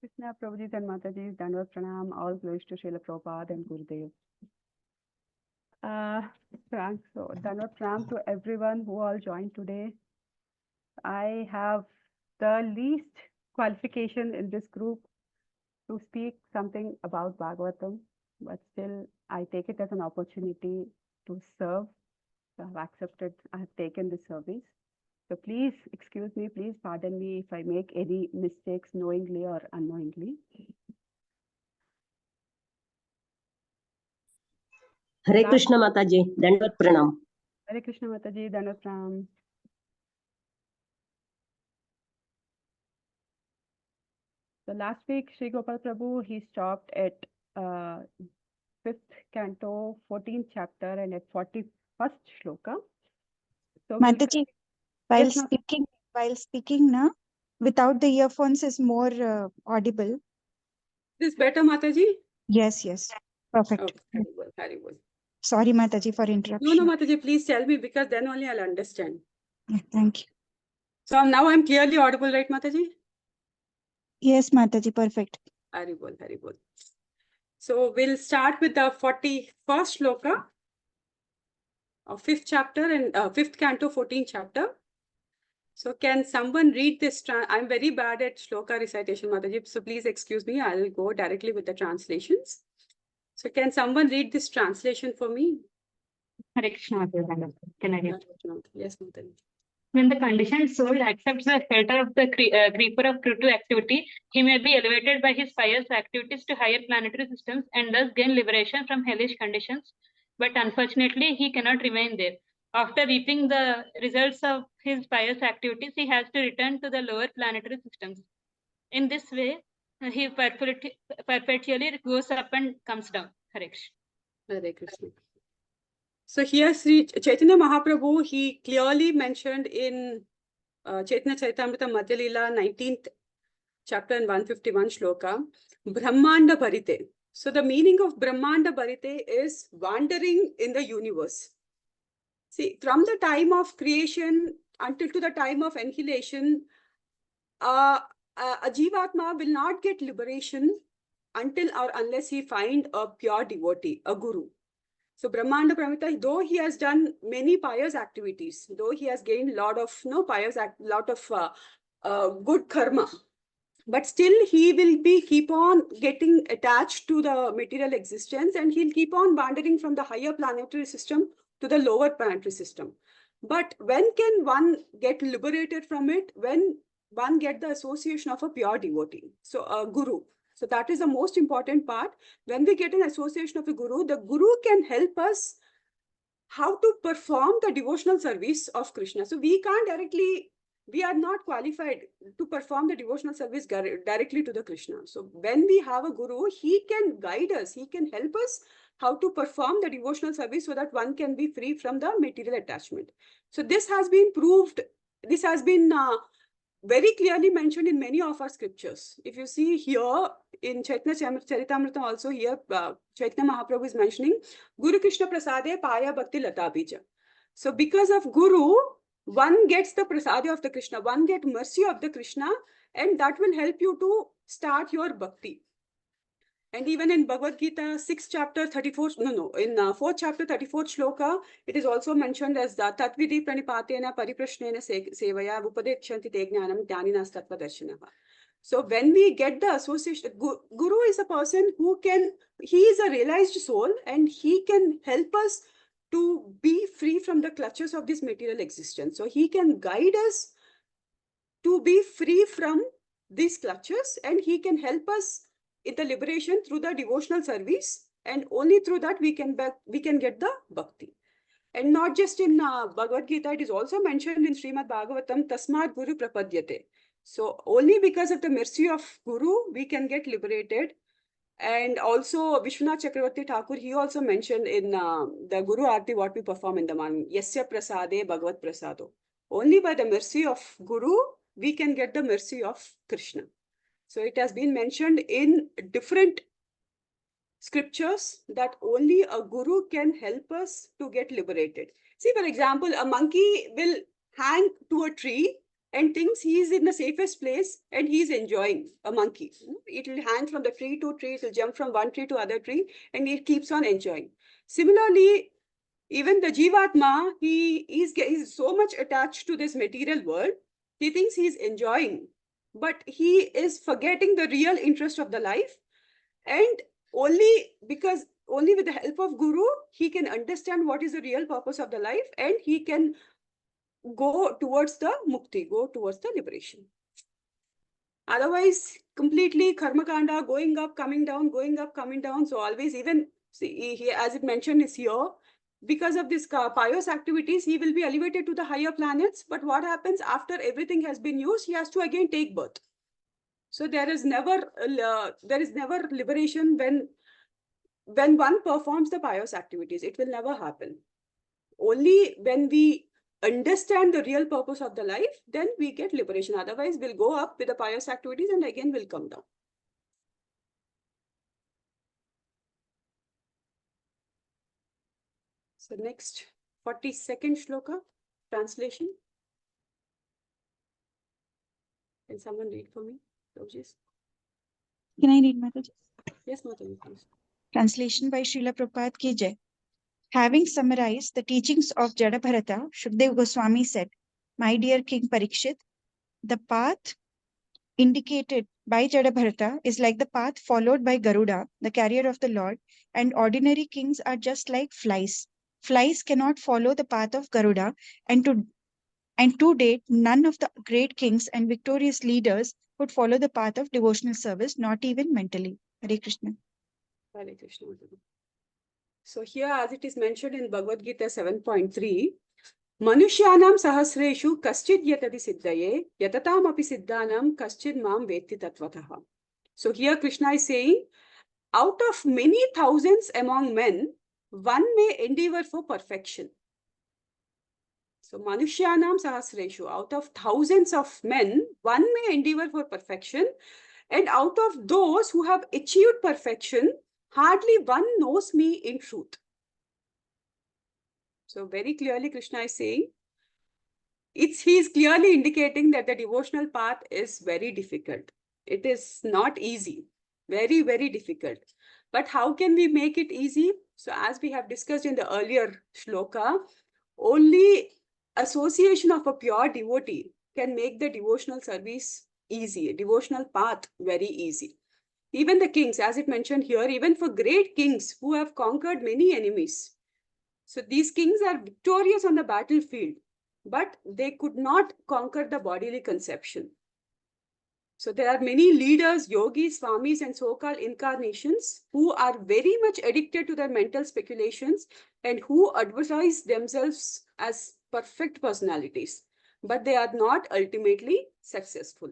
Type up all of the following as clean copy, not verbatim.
Krishna, Prabhuji and Mataji, Dandavat Pranam, all glories to Srila Prabhupada and Gurudev. Thanks. So, Dandavat Pranam to everyone who all joined today. I have the least qualification in this group to speak something about Bhagavatam, but still I take it as an opportunity to serve. I have taken this service. So please excuse me, please pardon me if I make any mistakes knowingly or unknowingly. Hare Krishna Mataji, Dandavat Pranam. Hare Krishna Mataji, Dandavat Pranam. So last week, Sri Gopal Prabhu, he stopped at 5th Canto, 14th chapter and at 41st shloka. So Mataji, while speaking na, without the earphones is more audible. This better, Mataji? Yes, perfect. Okay, very well, very well. Sorry, Mataji, for interruption. No, Mataji, please tell me, because then only I'll understand. Yeah, thank you. So now I'm clearly audible, right, Mataji? Yes, Mataji, perfect. Very well, very well. So we'll start with the 41st shloka of 5th chapter and 5th canto, 14th chapter. So can someone read this? I'm very bad at shloka recitation, Mataji, so please excuse me. I'll go directly with the translations. So can someone read this translation for me? Hare Krishna, can I read? Yes, Mataji. When the conditioned soul accepts the shelter of the creeper of Krutu activity, he may be elevated by his pious activities to higher planetary systems and thus gain liberation from hellish conditions. But unfortunately, he cannot remain there. After reaping the results of his pious activities, he has to return to the lower planetary systems. In this way, he perpetually goes up and comes down. Hare Krishna. Hare Krishna. So here Sri Chaitanya Mahaprabhu, he clearly mentioned in Chaitanya Charitamrita Madhya Leela 19th chapter and 151 shloka, Brahmanda Bharite. So the meaning of Brahmanda Bharite is wandering in the universe. See, from the time of creation until to the time of annihilation, a Jivatma will not get liberation until or unless he find a pure devotee, a guru. So Brahmanda Pramita, though he has done many pious activities, though he has gained lot of good karma, but still he will be keep on getting attached to the material existence, and he'll keep on wandering from the higher planetary system to the lower planetary system. But when can one get liberated from it? When one get the association of a pure devotee, so a guru. So that is the most important part. When we get an association of a guru, the guru can help us how to perform the devotional service of Krishna. So we can't directly, we are not qualified to perform the devotional service directly to the Krishna. So when we have a guru, he can guide us, he can help us how to perform the devotional service so that one can be free from the material attachment. So this has been proved, this has been very clearly mentioned in many of our scriptures. If you see here in Chaitanya Charitamrita also, here Chaitanya Mahaprabhu is mentioning Guru Krishna Prasade Paya Bhakti Lata Bija. So because of Guru, one gets the Prasade of the Krishna, one gets mercy of the Krishna, and that will help you to start your bhakti. And even in Bhagavad Gita, 6th chapter, 34th, in 4th chapter, 34th shloka, it is also mentioned as the Tatvidi Pranipatena Pariprashnena Sevaya Upadechanti Te Jnanam Jnaninas Tattva Darshanaha. So when we get the association, Guru is a person who can, he is a realized soul and he can help us to be free from the clutches of this material existence. So he can guide us to be free from these clutches, and he can help us in the liberation through the devotional service, and only through that we can get the bhakti. And not just in Bhagavad Gita, it is also mentioned in Srimad Bhagavatam, Tasmad Guru Prapadyate. So only because of the mercy of Guru, we can get liberated. And also Vishwanath Chakravarti Thakur, he also mentioned in the Guru Aarti what we perform in the morning, Yasya Prasade Bhagavat Prasado. Only by the mercy of Guru, we can get the mercy of Krishna. So it has been mentioned in different scriptures that only a guru can help us to get liberated. See, for example, a monkey will hang to a tree and thinks he is in the safest place and he is enjoying a monkey. It will hang from the tree to tree, it will jump from one tree to other tree, and it keeps on enjoying. Similarly, even the Jivatma, he is so much attached to this material world, he thinks he is enjoying, but he is forgetting the real interest of the life. And only with the help of Guru, he can understand what is the real purpose of the life, and he can go towards the mukti, go towards the liberation. Otherwise, completely karma kanda, going up, coming down, going up, coming down. So always, even see, he, as it mentioned is here, because of this pious activities, he will be elevated to the higher planets. But what happens after everything has been used? He has to again take birth. So there is never liberation when one performs the pious activities. It will never happen. Only when we understand the real purpose of the life, then we get liberation. Otherwise, we'll go up with the pious activities and again we'll come down. So next, 42nd shloka, translation. Can someone read for me? Can I read, Mataji? Yes, Mataji, please. Translation by Srila Prabhupada Ki Jai. Having summarized the teachings of Jada Bharata, Shukdev Goswami said, "My dear King Parikshit, the path indicated by Jada Bharata is like the path followed by Garuda, the carrier of the Lord, and ordinary kings are just like flies. Flies cannot follow the path of Garuda, and to date, none of the great kings and victorious leaders would follow the path of devotional service, not even mentally." Hare Krishna. Hare Krishna. So here, as it is mentioned in Bhagavad Gita 7.3, Manushyanam sahasreshu kaschid yatadi siddhaye yatatam api siddhanam kaschid mam vetti tatvataha. So here Krishna is saying, out of many thousands among men, one may endeavor for perfection. So Manushyanam sahasreshu, out of thousands of men, one may endeavor for perfection. And out of those who have achieved perfection, hardly one knows me in truth. So very clearly Krishna is saying, he is clearly indicating that the devotional path is very difficult. It is not easy, very, very difficult. But how can we make it easy? So as we have discussed in the earlier shloka, only association of a pure devotee can make the devotional service easy, devotional path very easy. Even the kings, as it mentioned here, even for great kings who have conquered many enemies. So these kings are victorious on the battlefield, but they could not conquer the bodily conception. So there are many leaders, yogis, swamis, and so-called incarnations who are very much addicted to their mental speculations and who advertise themselves as perfect personalities, but they are not ultimately successful.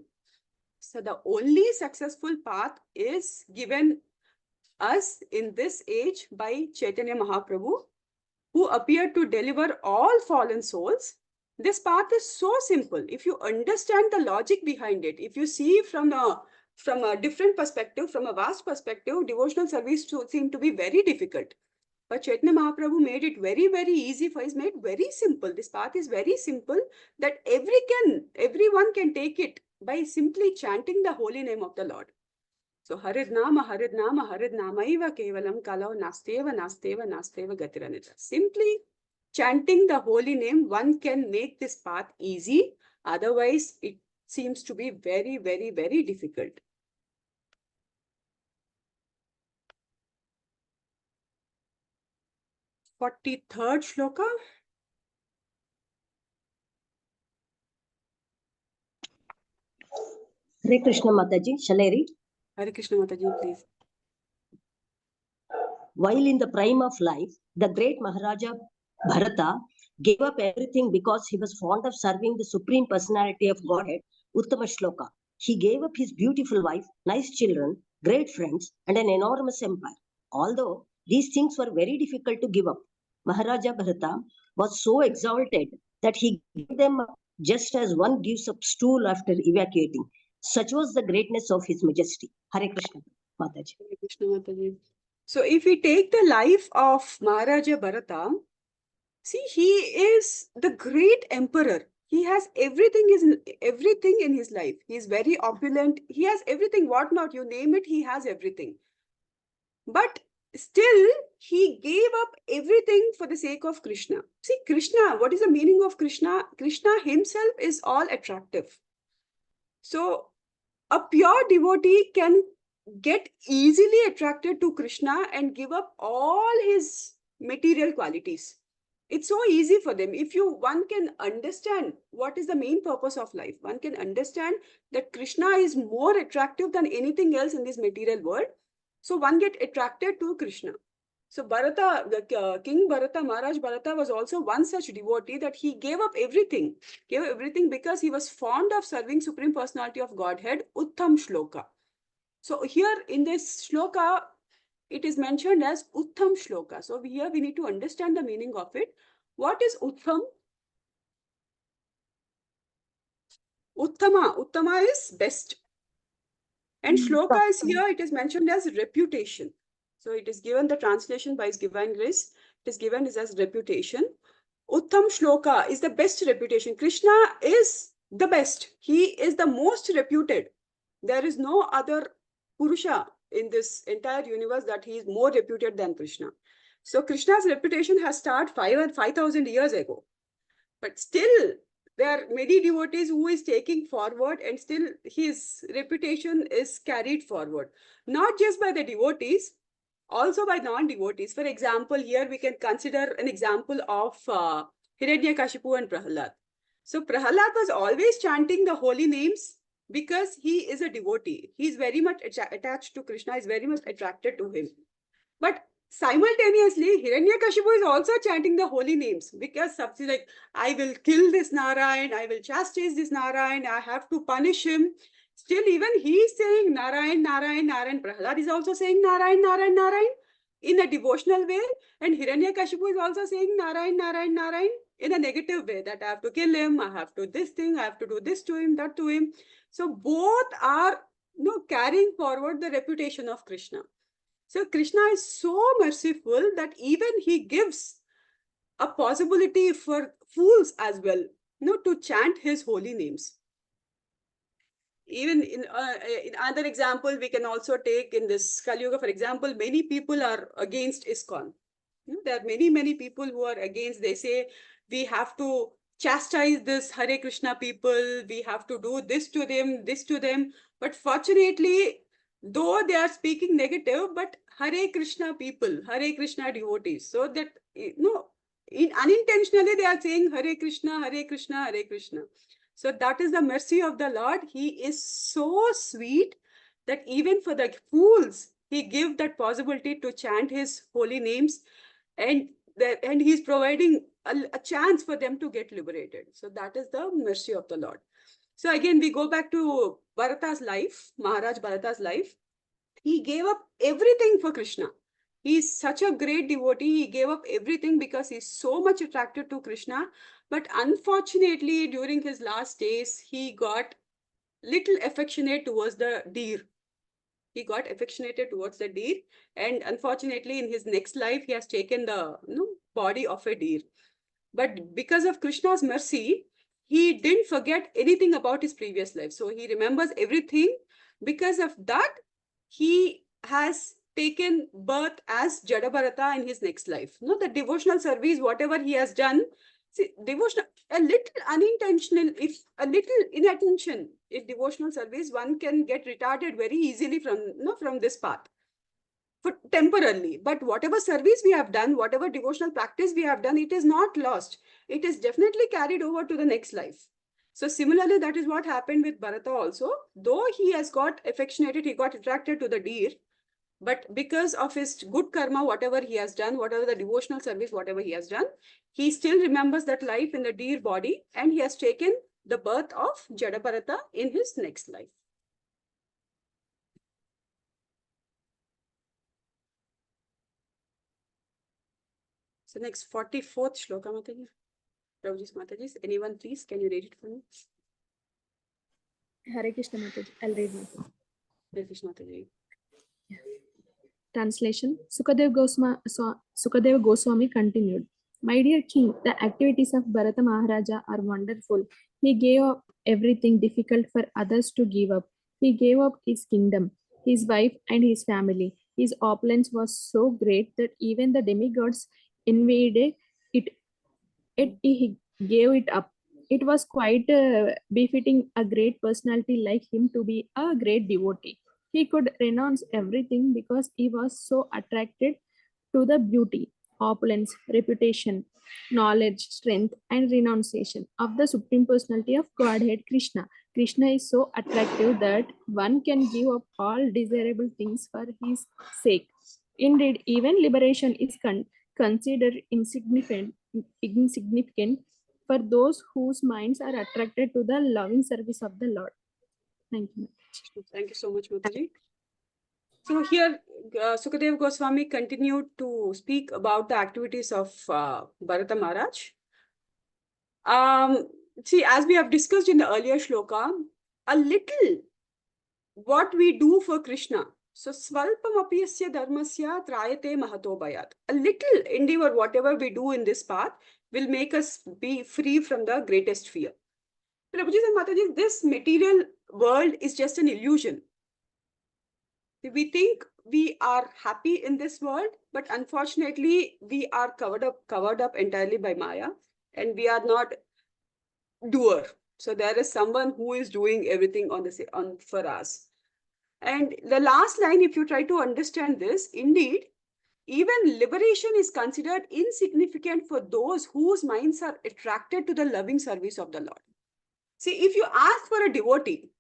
So the only successful path is given us in this age by Chaitanya Mahaprabhu, who appeared to deliver all fallen souls. This path is so simple. If you understand the logic behind it, if you see from a different perspective, from a vast perspective, devotional service seem to be very difficult. But Chaitanya Mahaprabhu made it very, very easy for us, made very simple. This path is very simple that everyone can take it by simply chanting the holy name of the Lord. So Harid Nama Iva Kevalam Kalau Nasteva Gatiranita. Simply chanting the holy name, one can make this path easy. Otherwise, it seems to be very, very, very difficult. Forty-third shloka. Hare Krishna Mataji, shall I read? Hare Krishna Mataji, please. While in the prime of life, the great Maharaja Bharata gave up everything because he was fond of serving the Supreme Personality of Godhead, Uttama Shloka. He gave up his beautiful wife, nice children, great friends, and an enormous empire. Although these things were very difficult to give up, Maharaja Bharata was so exalted that he gave them up just as one gives up stool after evacuating. Such was the greatness of his majesty. Hare Krishna Mataji. Hare Krishna Mataji. So if we take the life of Maharaja Bharata, see, he is the great emperor. He has everything in his life. He is very opulent. He has everything, what not, you name it, he has everything. But still, he gave up everything for the sake of Krishna. See, Krishna, what is the meaning of Krishna? Krishna himself is all attractive. So a pure devotee can get easily attracted to Krishna and give up all his material qualities. It's so easy for them. If one can understand what is the main purpose of life, one can understand that Krishna is more attractive than anything else in this material world. So one get attracted to Krishna. So Bharata, King Bharata, Maharaj Bharata was also one such devotee that he gave up everything. Gave everything because he was fond of serving Supreme Personality of Godhead, Uttam Shloka. So here in this shloka, it is mentioned as Uttam Shloka. So here we need to understand the meaning of it. What is Uttam? Uttama is best. And shloka is here, it is mentioned as reputation. So it is given, the translation by His Divine Grace, it is given as reputation. Uttam Shloka is the best reputation. Krishna is the best. He is the most reputed. There is no other Purusha in this entire universe that he is more reputed than Krishna. So Krishna's reputation has started 5,000 years ago. But still, there are many devotees who is taking forward, and still his reputation is carried forward. Not just by the devotees, also by non-devotees. For example, here we can consider an example of Hiranyakashipu and Prahalad. So Prahalad was always chanting the holy names because he is a devotee. He is very much attached to Krishna, is very much attracted to him. But simultaneously, Hiranyakashipu is also chanting the holy names because something like, I will kill this Narayan, I will chastise this Narayan, I have to punish him. Still, even he is saying Narayan, Narayan, Narayan. Prahlad is also saying Narayan, Narayan, Narayan in a devotional way. And Hiranyakashipu is also saying Narayan, Narayan, Narayan in a negative way, that I have to kill him, I have to this thing, I have to do this to him, that to him. So both are carrying forward the reputation of Krishna. So Krishna is so merciful that even he gives a possibility for fools as well, to chant his holy names. Even in other example, we can also take in this Kali Yuga, for example, many people are against ISKCON. There are many people who are against. They say we have to chastise this Hare Krishna people, we have to do this to them. But fortunately, though they are speaking negative, but Hare Krishna people, Hare Krishna devotees, so that unintentionally they are saying Hare Krishna, Hare Krishna, Hare Krishna. So that is the mercy of the Lord. He is so sweet that even for the fools, he gives that possibility to chant his holy names, and he's providing a chance for them to get liberated. So that is the mercy of the Lord. So again, we go back to Bharata's life, Maharaj Bharata's life. He gave up everything for Krishna. He's such a great devotee. He gave up everything because he's so much attracted to Krishna. But unfortunately, during his last days, he got little affectionate towards the deer. He got affectionated towards the deer. And unfortunately, in his next life, he has taken the body of a deer. But because of Krishna's mercy, he didn't forget anything about his previous life. So he remembers everything. Because of that, he has taken birth as Jadabharata in his next life. The devotional service, whatever he has done, see, devotional, a little unintentional, if a little inattention in devotional service, one can get retarded very easily from this path. For temporarily, but whatever service we have done, whatever devotional practice we have done, it is not lost. It is definitely carried over to the next life. So similarly, that is what happened with Bharata also. Though he has got affectionated, he got attracted to the deer, but because of his good karma, whatever he has done, whatever the devotional service, whatever he has done, he still remembers that life in the deer body, and he has taken the birth of Jadabharata in his next life. So next 44th shloka, Mataji. Prabhuji's Mataji, anyone please, can you read it for me? Hare Krishna Mataji. I'll read Mataji. Hare Krishna Mataji. Translation. Sukadev Goswami continued. My dear king, the activities of Bharata Maharaja are wonderful. He gave up everything difficult for others to give up. He gave up his kingdom, his wife, and his family. His opulence was so great that even the demigods invaded it, yet he gave it up. It was quite befitting a great personality like him to be a great devotee. He could renounce everything because he was so attracted to the beauty, opulence, reputation, knowledge, strength, and renunciation of the Supreme Personality of Godhead Krishna. Krishna is so attractive that one can give up all desirable things for his sake. Indeed, even liberation is considered insignificant for those whose minds are attracted to the loving service of the Lord. Thank you. Thank you so much, Mataji. So here, Sukadev Goswami continued to speak about the activities of Bharata Maharaj. See, as we have discussed in the earlier shloka, a little what we do for Krishna. So, svalpam apiyasya dharmasya trayate mahato bhayat. A little endeavor, whatever we do in this path, will make us be free from the greatest fear. Prabhuji and Mataji, this material world is just an illusion. We think we are happy in this world, but unfortunately, we are covered up entirely by Maya, and we are not doer. So there is someone who is doing everything for us. And the last line, if you try to understand this, indeed, even liberation is considered insignificant for those whose minds are attracted to the loving service of the Lord. See, if you ask for a devotee,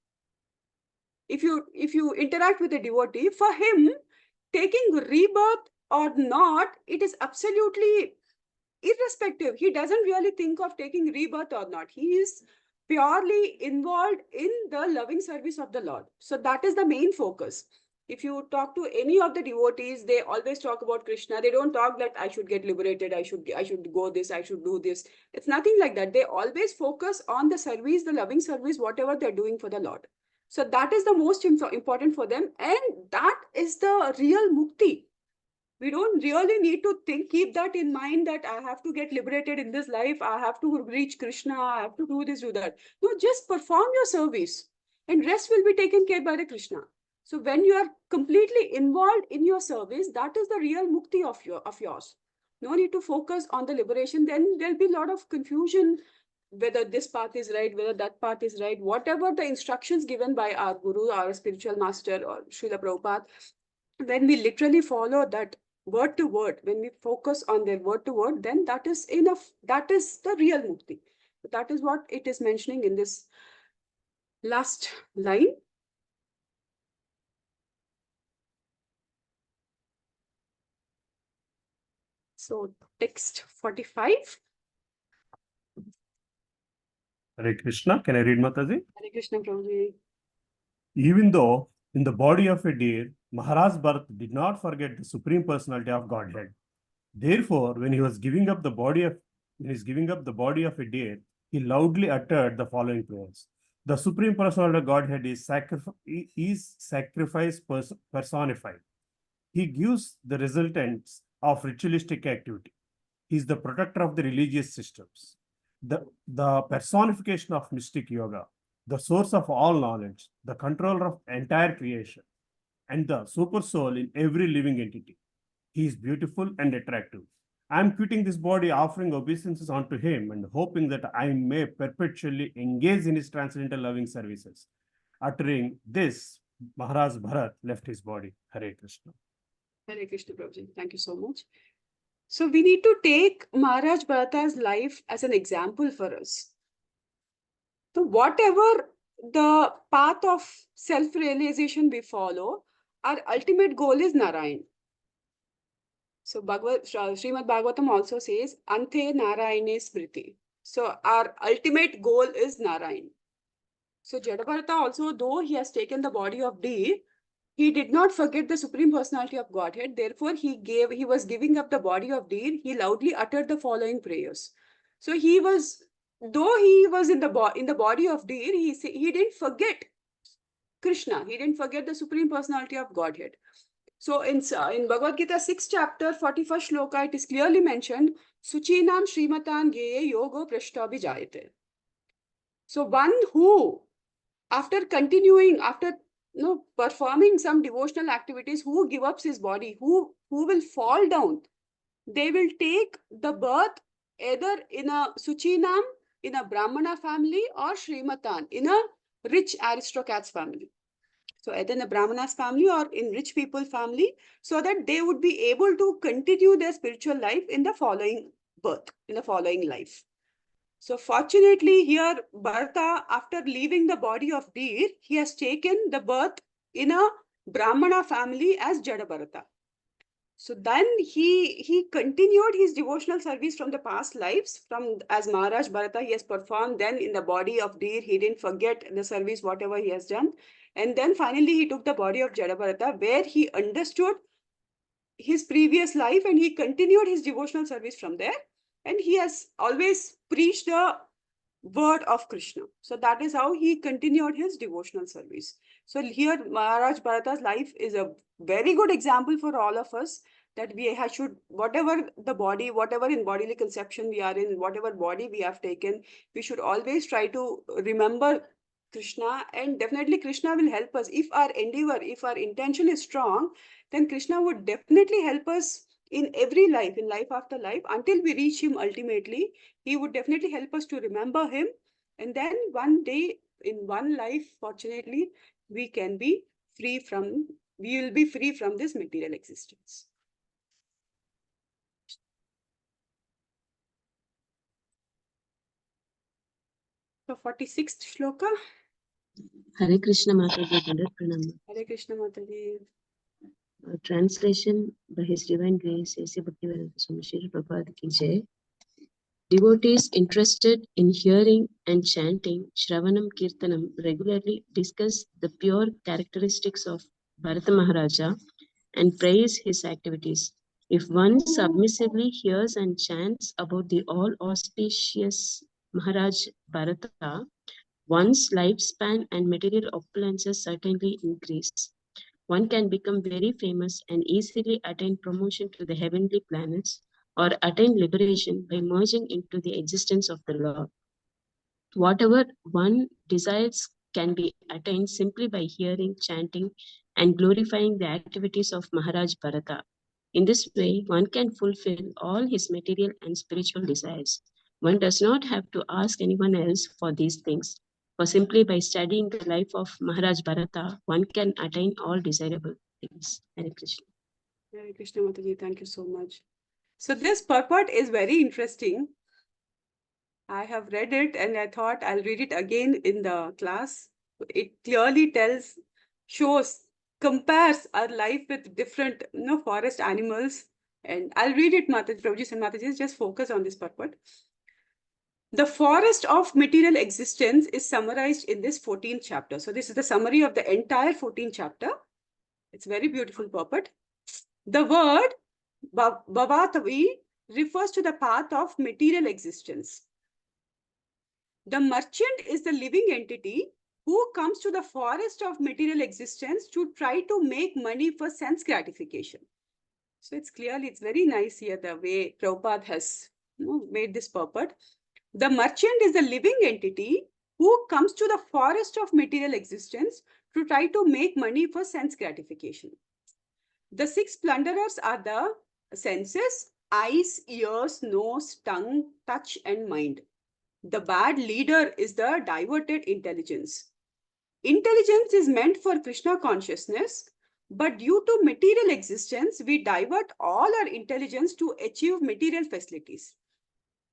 if you interact with a devotee, for him, taking rebirth or not, it is absolutely irrespective. He doesn't really think of taking rebirth or not. He is purely involved in the loving service of the Lord. So that is the main focus. If you talk to any of the devotees, they always talk about Krishna. They don't talk that I should get liberated, I should go this, I should do this. It's nothing like that. They always focus on the service, the loving service, whatever they're doing for the Lord. So that is the most important for them. And that is the real mukti. We don't really need to keep that in mind that I have to get liberated in this life. I have to reach Krishna. I have to do this, do that. No, just perform your service and rest will be taken care by the Krishna. So when you are completely involved in your service, that is the real mukti of yours. No need to focus on the liberation. Then there'll be a lot of confusion whether this path is right, whether that path is right, whatever the instructions given by our guru, our spiritual master, or Srila Prabhupada, when we literally follow that word to word, when we focus on their word to word, then that is enough. That is the real mukti. That is what it is mentioning in this last line. So text 45. Hare Krishna. Can I read, Mataji? Hare Krishna, Prabhuji. Even though in the body of a deer, Maharaj Bharat did not forget the Supreme Personality of Godhead. Therefore, when he was giving up the body of a deer, he loudly uttered the following prayers. The Supreme Personality of Godhead is sacrifice personified. He gives the resultants of ritualistic activity. He is the protector of the religious systems, the personification of mystic yoga, the source of all knowledge, the controller of entire creation, and the super soul in every living entity. He is beautiful and attractive. I am quitting this body, offering obeisances unto him, and hoping that I may perpetually engage in his transcendental loving services. Uttering this, Maharaj Bharat left his body. Hare Krishna. Hare Krishna, Prabhuji. Thank you so much. So we need to take Maharaj Bharata's life as an example for us. So whatever the path of self-realization we follow, our ultimate goal is Narayan. So Srimad Bhagavatam also says, Ante Narayane Smriti. So our ultimate goal is Narayan. So Jadabharata also, though he has taken the body of deer, he did not forget the Supreme Personality of Godhead. Therefore, he was giving up the body of deer. He loudly uttered the following prayers. So though he was in the body of deer, he didn't forget Krishna. He didn't forget the Supreme Personality of Godhead. So in Bhagavad Gita 6th chapter, 41st shloka, it is clearly mentioned, Suchinam Srimatan Geye Yogo Prashtabhijayate. So one who, after continuing, after performing some devotional activities, who gives up his body, who will fall down, they will take the birth either in a Suchinam, in a Brahmana family, or Srimatan, in a rich aristocrat's family. So either in a Brahmana's family or in rich people family, so that they would be able to continue their spiritual life in the following birth, in the following life. So fortunately here, Bharata, after leaving the body of deer, he has taken the birth in a Brahmana family as Jada Bharata. So then he continued his devotional service from the past lives. From as Maharaj Bharata, he has performed then in the body of deer. He didn't forget the service, whatever he has done. And then finally he took the body of Jada Bharata, where he understood his previous life and he continued his devotional service from there. And he has always preached the word of Krishna. So that is how he continued his devotional service. So here Maharaj Bharata's life is a very good example for all of us, that we should, whatever the body, whatever in bodily conception we are in, whatever body we have taken, we should always try to remember Krishna, and definitely Krishna will help us. If our endeavor, if our intention is strong, then Krishna would definitely help us in every life, in life after life, until we reach him ultimately. He would definitely help us to remember him. And then one day in one life, fortunately, we will be free from this material existence. So 46th shloka. Hare Krishna Mataji, Dandar Pranam. Hare Krishna Mataji. Translation by His Divine Grace, A.C. Bhaktivedanta Swami Srila Prabhupada ki jai. Devotees interested in hearing and chanting Shravanam Kirtanam regularly discuss the pure characteristics of Bharata Maharaja and praise his activities. If one submissively hears and chants about the all-auspicious Maharaj Bharata, one's lifespan and material opulences certainly increase. One can become very famous and easily attain promotion to the heavenly planets or attain liberation by merging into the existence of the Lord. Whatever one desires can be attained simply by hearing, chanting, and glorifying the activities of Maharaj Bharata. In this way, one can fulfill all his material and spiritual desires. One does not have to ask anyone else for these things, for simply by studying the life of Maharaj Bharata, one can attain all desirable things. Hare Krishna. Hare Krishna Mataji, thank you so much. So this purport is very interesting. I have read it and I thought I'll read it again in the class. It clearly shows, compares our life with different forest animals. And I'll read it, Mataji, Prabhuji and Mataji, just focus on this purport. The forest of material existence is summarized in this 14th chapter. So this is the summary of the entire 14th chapter. It's very beautiful purport. The word Bhavatavi refers to the path of material existence. The merchant is the living entity who comes to the forest of material existence to try to make money for sense gratification. So it's very nice here the way Prabhupada has made this purport. The merchant is the living entity who comes to the forest of material existence to try to make money for sense gratification. The 6 plunderers are the senses: eyes, ears, nose, tongue, touch, and mind. The bad leader is the diverted intelligence. Intelligence is meant for Krishna consciousness, but due to material existence, we divert all our intelligence to achieve material facilities.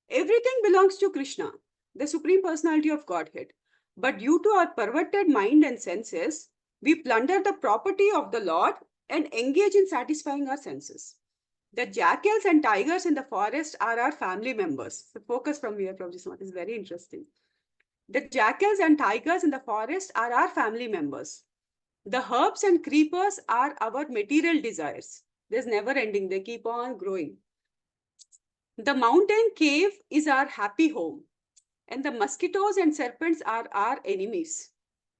Everything belongs to Krishna, the Supreme Personality of Godhead. But due to our perverted mind and senses, we plunder the property of the Lord and engage in satisfying our senses. The jackals and tigers in the forest are our family members. The focus from here, Prabhuji, is very interesting. The jackals and tigers in the forest are our family members. The herbs and creepers are our material desires. There's never ending. They keep on growing. The mountain cave is our happy home. And the mosquitoes and serpents are our enemies.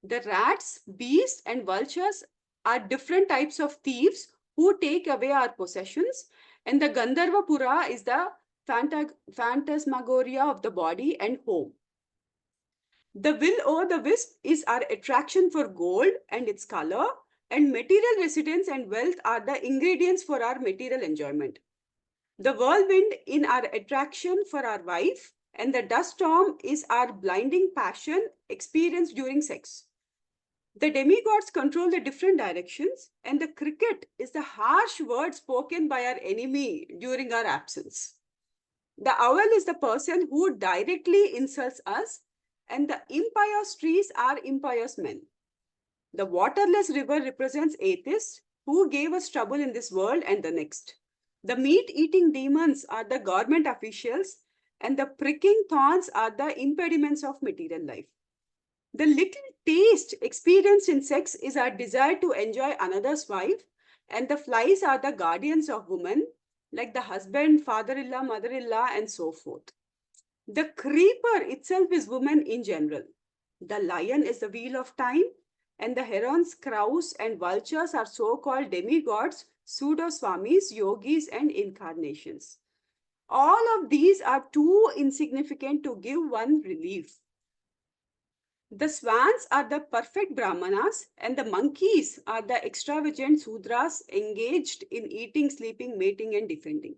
The rats, bees, and vultures are different types of thieves who take away our possessions. And the Gandharva Pura is the phantasmagoria of the body and home. The will-o'-the-wisp is our attraction for gold and its color, and material residence and wealth are the ingredients for our material enjoyment. The whirlwind in our attraction for our wife, and the dust storm is our blinding passion experienced during sex. The demigods control the different directions, and the cricket is the harsh word spoken by our enemy during our absence. The owl is the person who directly insults us, and the impious trees are impious men. The waterless river represents atheists who gave us trouble in this world and the next. The meat-eating demons are the government officials, and the pricking thorns are the impediments of material life. The little taste experienced in sex is our desire to enjoy another's wife, and the flies are the guardians of women, like the husband, father-in-law, mother-in-law, and so forth. The creeper itself is woman in general. The lion is the wheel of time, and the herons, crows, and vultures are so-called demigods, pseudo-swamis, yogis, and incarnations. All of these are too insignificant to give one relief. The swans are the perfect brahmanas, and the monkeys are the extravagant sudras engaged in eating, sleeping, mating, and defending.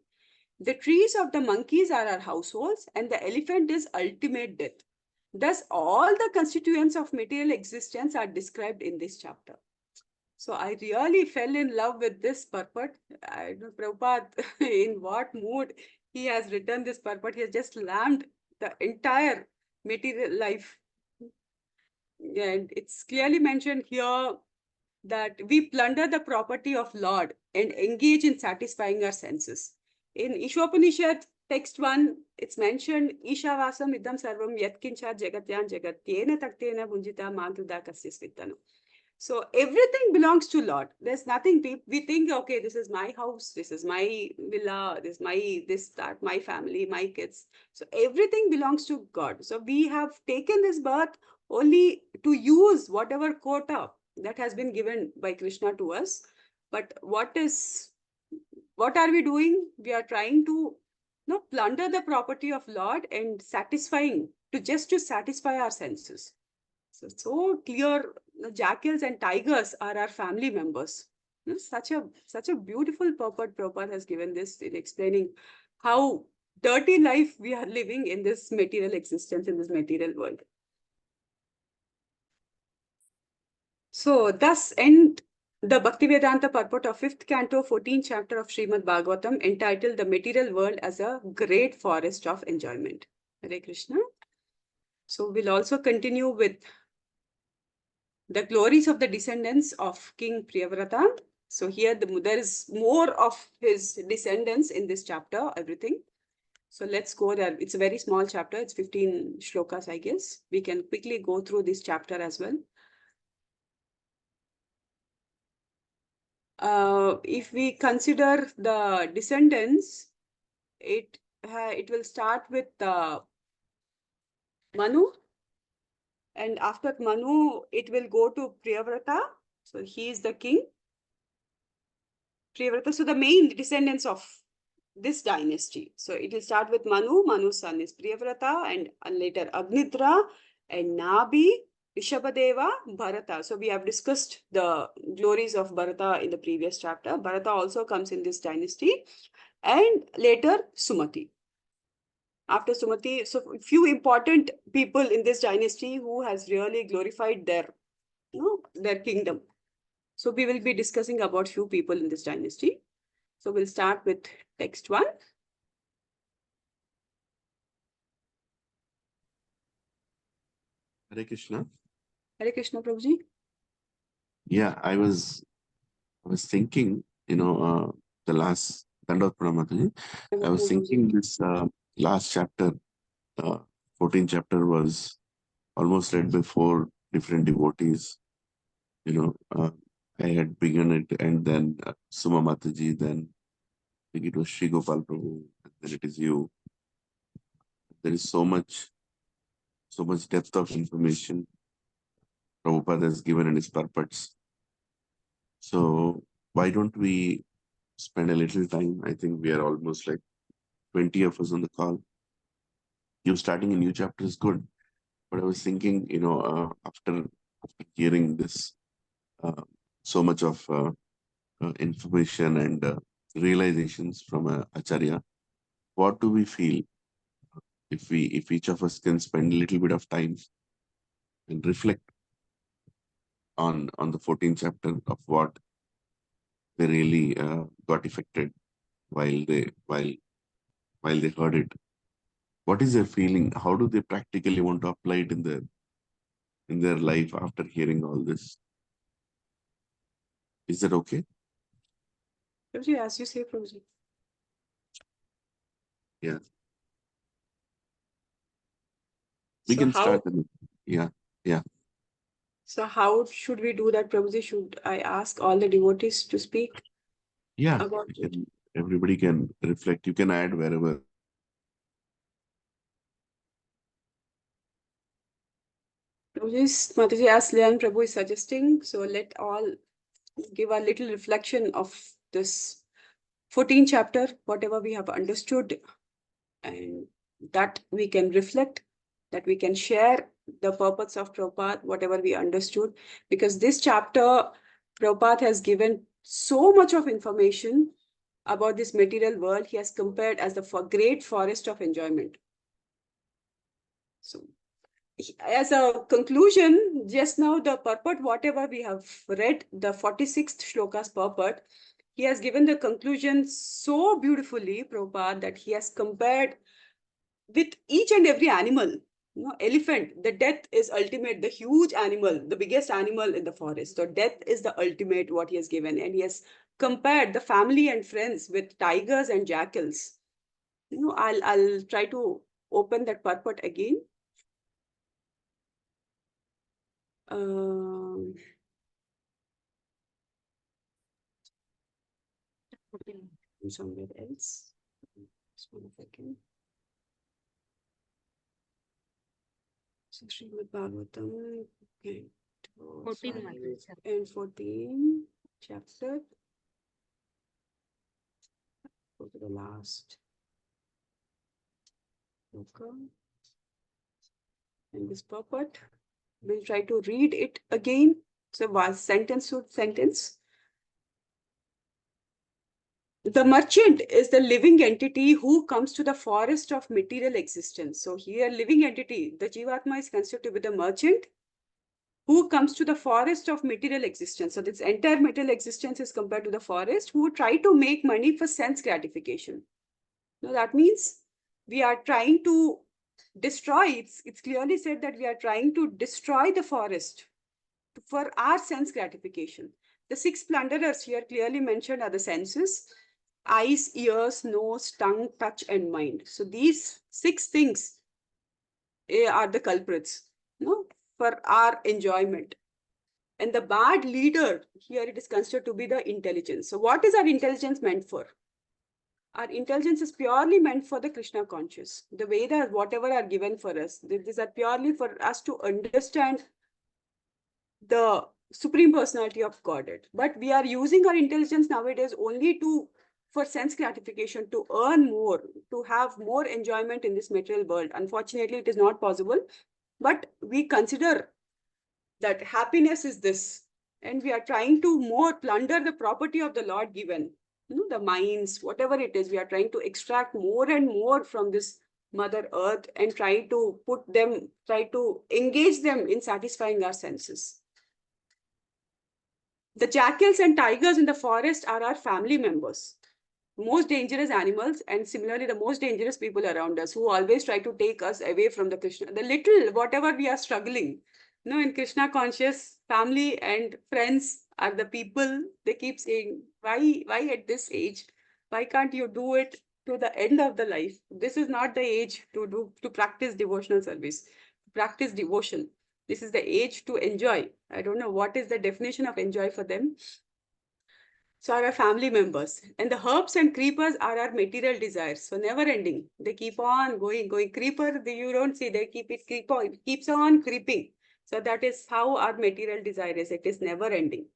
The trees of the monkeys are our households, and the elephant is ultimate death. Thus, all the constituents of material existence are described in this chapter. So I really fell in love with this purport. I don't know, Prabhupada, in what mood he has written this purport. He has just lammed the entire material life. And it's clearly mentioned here that we plunder the property of Lord and engage in satisfying our senses. In Ishopanishad, text 1, it's mentioned, Ishavasam idam sarvam yatkincha jagatyan jagatyena taktena bunjita mantuda kasyasvittanam. So everything belongs to Lord. There's nothing, we think, okay, this is my house, this is my villa, this is my, this, that, my family, my kids. So everything belongs to God. So we have taken this birth only to use whatever quota that has been given by Krishna to us. But what are we doing? We are trying to plunder the property of Lord and satisfying, just to satisfy our senses. So clear, the jackals and tigers are our family members. Such a beautiful purport Prabhupada has given this in explaining how dirty life we are living in this material existence, in this material world. So thus end the Bhaktivedanta purport of 5th Canto, 14th chapter of Srimad Bhagavatam, entitled The Material World as a Great Forest of Enjoyment. Hare Krishna. So we'll also continue with the glories of the descendants of King Priyavrata. So here there is more of his descendants in this chapter, everything. So let's go there. It's a very small chapter. It's 15 shlokas, I guess. We can quickly go through this chapter as well. If we consider the descendants, it will start with Manu. And after Manu, it will go to Priyavrata. So he is the king. Priyavrata, so the main descendants of this dynasty. So it will start with Manu. Manu's son is Priyavrata, and later Agnidra and Nabi, Rishabhadeva, Bharata. So we have discussed the glories of Bharata in the previous chapter. Bharata also comes in this dynasty. And later Sumati. After Sumati, so few important people in this dynasty who has really glorified their kingdom. So we will be discussing about few people in this dynasty. So we'll start with text 1. Hare Krishna. Hare Krishna, Prabhuji. Yeah, I was thinking, the last Dandavat Padma Mataji. I was thinking this last chapter, 14th chapter, was almost read by 4 different devotees. I had begun it, and then Suma Mataji, then I think it was Sri Gopal Prabhu, and then it is you. There is so much depth of information Prabhupada has given in his purports. So why don't we spend a little time? I think we are almost like 20 of us on the call. You starting a new chapter is good, but I was thinking, after hearing this, so much of information and realizations from Acharya, what do we feel if each of us can spend a little bit of time and reflect on the 14th chapter of what they really got affected while they heard it? What is their feeling? How do they practically want to apply it in their life after hearing all this? Is that okay? Prabhuji, as you say, Prabhuji. Yeah. So We can how- start. Yeah. So how should we do that, Prabhuji? Should I ask all the devotees to speak Yeah. about it? Everybody can reflect. You can add wherever. Prabhuji, Mataji, as Lian Prabhu is suggesting, so let all give a little reflection of this 14th chapter, whatever we have understood, and that we can reflect, that we can share the purpose of Prabhupada, whatever we understood, because this chapter, Prabhupada has given so much of information about this material world. He has compared as the great forest of enjoyment. So as a conclusion, just now the purport, whatever we have read, the 46th shloka's purport, he has given the conclusion so beautifully, Prabhupada, that he has compared with each and every animal. Elephant, the death is ultimate, the huge animal, the biggest animal in the forest. So death is the ultimate, what he has given. And he has compared the family and friends with tigers and jackals. I'll try to open that purport again. Somewhere else. Just 1 second. So Srimad Bhagavatam, Canto 5 and 14 chapter. Go to the last sloka. And this purport, we'll try to read it again. So sentence to sentence. The merchant is the living entity who comes to the forest of material existence. So here, living entity, the Jivatma is considered to be the merchant who comes to the forest of material existence. So this entire material existence is compared to the forest who try to make money for sense gratification. Now that means we are trying to destroy, it's clearly said that we are trying to destroy the forest for our sense gratification. The 6 plunderers here clearly mentioned are the senses: eyes, ears, nose, tongue, touch, and mind. So these 6 things are the culprits, for our enjoyment. And the bad leader, here it is considered to be the intelligence. So what is our intelligence meant for? Our intelligence is purely meant for the Krishna conscious. The Vedas, whatever are given for us, these are purely for us to understand the Supreme Personality of Godhead. But we are using our intelligence nowadays only for sense gratification, to earn more, to have more enjoyment in this material world. Unfortunately, it is not possible. But we consider that happiness is this, and we are trying to more plunder the property of the Lord given. The mines, whatever it is, we are trying to extract more and more from this Mother Earth and try to engage them in satisfying our senses. The jackals and tigers in the forest are our family members, most dangerous animals, and similarly the most dangerous people around us who always try to take us away from the Krishna. The little, whatever we are struggling, in Krishna conscious, family and friends are the people, they keep saying, why at this age? Why can't you do it to the end of the life? This is not the age to practice devotional service, practice devotion. This is the age to enjoy. I don't know what is the definition of enjoy for them. So are our family members. And the herbs and creepers are our material desires. So never ending. They keep on going. Creeper, you don't see, they keeps on creeping. So that is how our material desire is. It is never ending.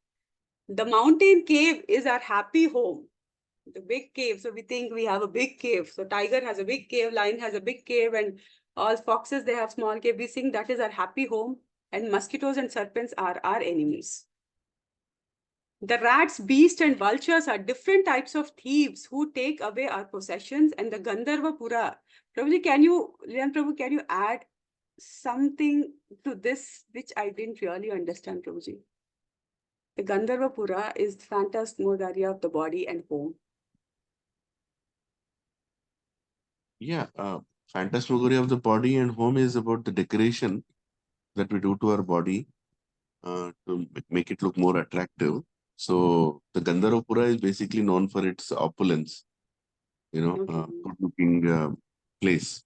The mountain cave is our happy home. the big cave. So we think we have a big cave. So tiger has a big cave, lion has a big cave, and all foxes, they have small cave. We think that is our happy home, and mosquitoes and serpents are our enemies. The rats, beasts, and vultures are different types of thieves who take away our possessions. And the Gandharva Pura. Prabhuji, Lilan Prabhu, can you add something to this which I didn't really understand, Prabhuji? The Gandharva Pura is the phantasmagoria of the body and home. Yeah, phantasmagoria of the body and home is about the decoration that we do to our body to make it look more attractive. So the Gandharvapura is basically known for its opulence, Okay. good looking place,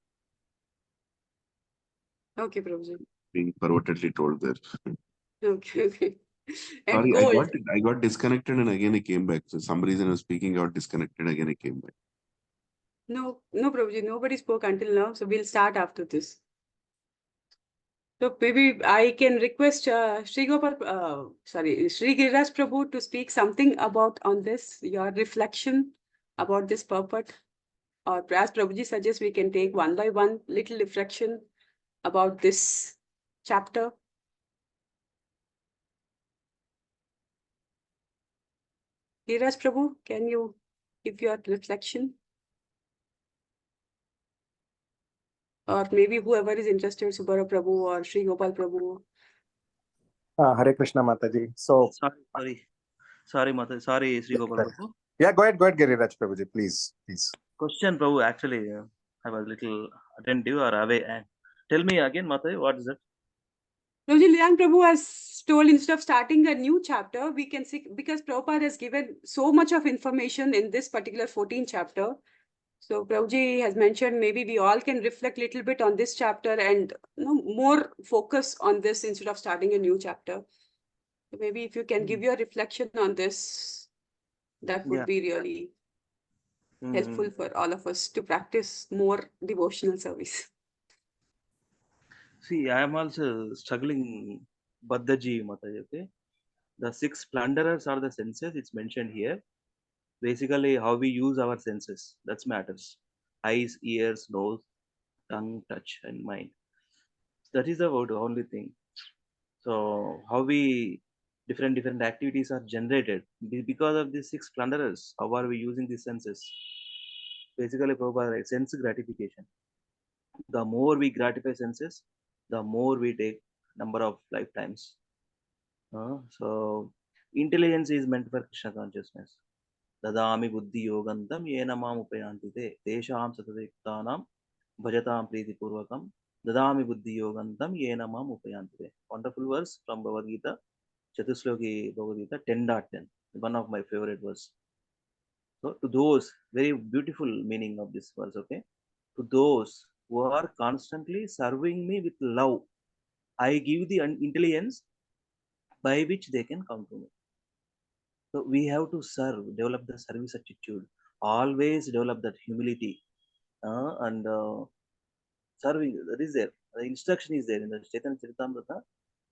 Okay, Prabhuji. being pervertedly told there. Okay, okay. And Sorry, gold. I got disconnected and again I came back. So some reason I was speaking, got disconnected, again I came back. No, Prabhuji, nobody spoke until now, so we'll start after this. So maybe I can request Sri Giriraj Prabhu to speak something about on this, your reflection about this purport. Or perhaps Prabhuji suggests we can take one by one little reflection about this chapter. Giriraj Prabhu, can you give your reflection? Or maybe whoever is interested, Subara Prabhu or Sri Gopal Prabhu. Hare Krishna Mataji. So, Sorry, Mata. Sorry, Sri Gopal Prabhu. yeah, go ahead, Giriraj Prabhuji, please. Question, Prabhu. Actually, I was little attentive or away. Tell me again, Mata, what is it? Lilananda Prabhu has told instead of starting a new chapter, we can see, because Prabhupada has given so much of information in this particular 14th chapter. So Prabhuji has mentioned maybe we all can reflect a little bit on this chapter and more focus on this instead of starting a new chapter. So maybe if you can give your reflection on this, that would be really helpful for all of us to practice more devotional service. See, I am also struggling Baddaji, Mataji, okay? The 6 plunderers are the senses, it's mentioned here. Basically, how we use our senses, that matters. Eyes, ears, nose, tongue, touch, and mind. That is about the only thing. So, how we different activities are generated because of these 6 plunderers. How are we using these senses? Basically, Prabhupada, sense gratification. The more we gratify senses, the more we take number of lifetimes. So intelligence is meant for Krishna consciousness. Dadami buddhi yogantam yena mam upayanti te tesham satadiktanam bhajatam priti purvakam dadami buddhi yogantam yena mam upayanti te. Wonderful verse from Bhagavad Gita, Chatusloki Bhagavad Gita 10.10. One of my favorite verse. So to those, very beautiful meaning of this verse, okay? To those who are constantly serving me with love, I give the intelligence by which they can come to me. So we have to serve, develop the service attitude, always develop that humility, and serving. That is there. The instruction is there in the Chaitanya Charitamrita.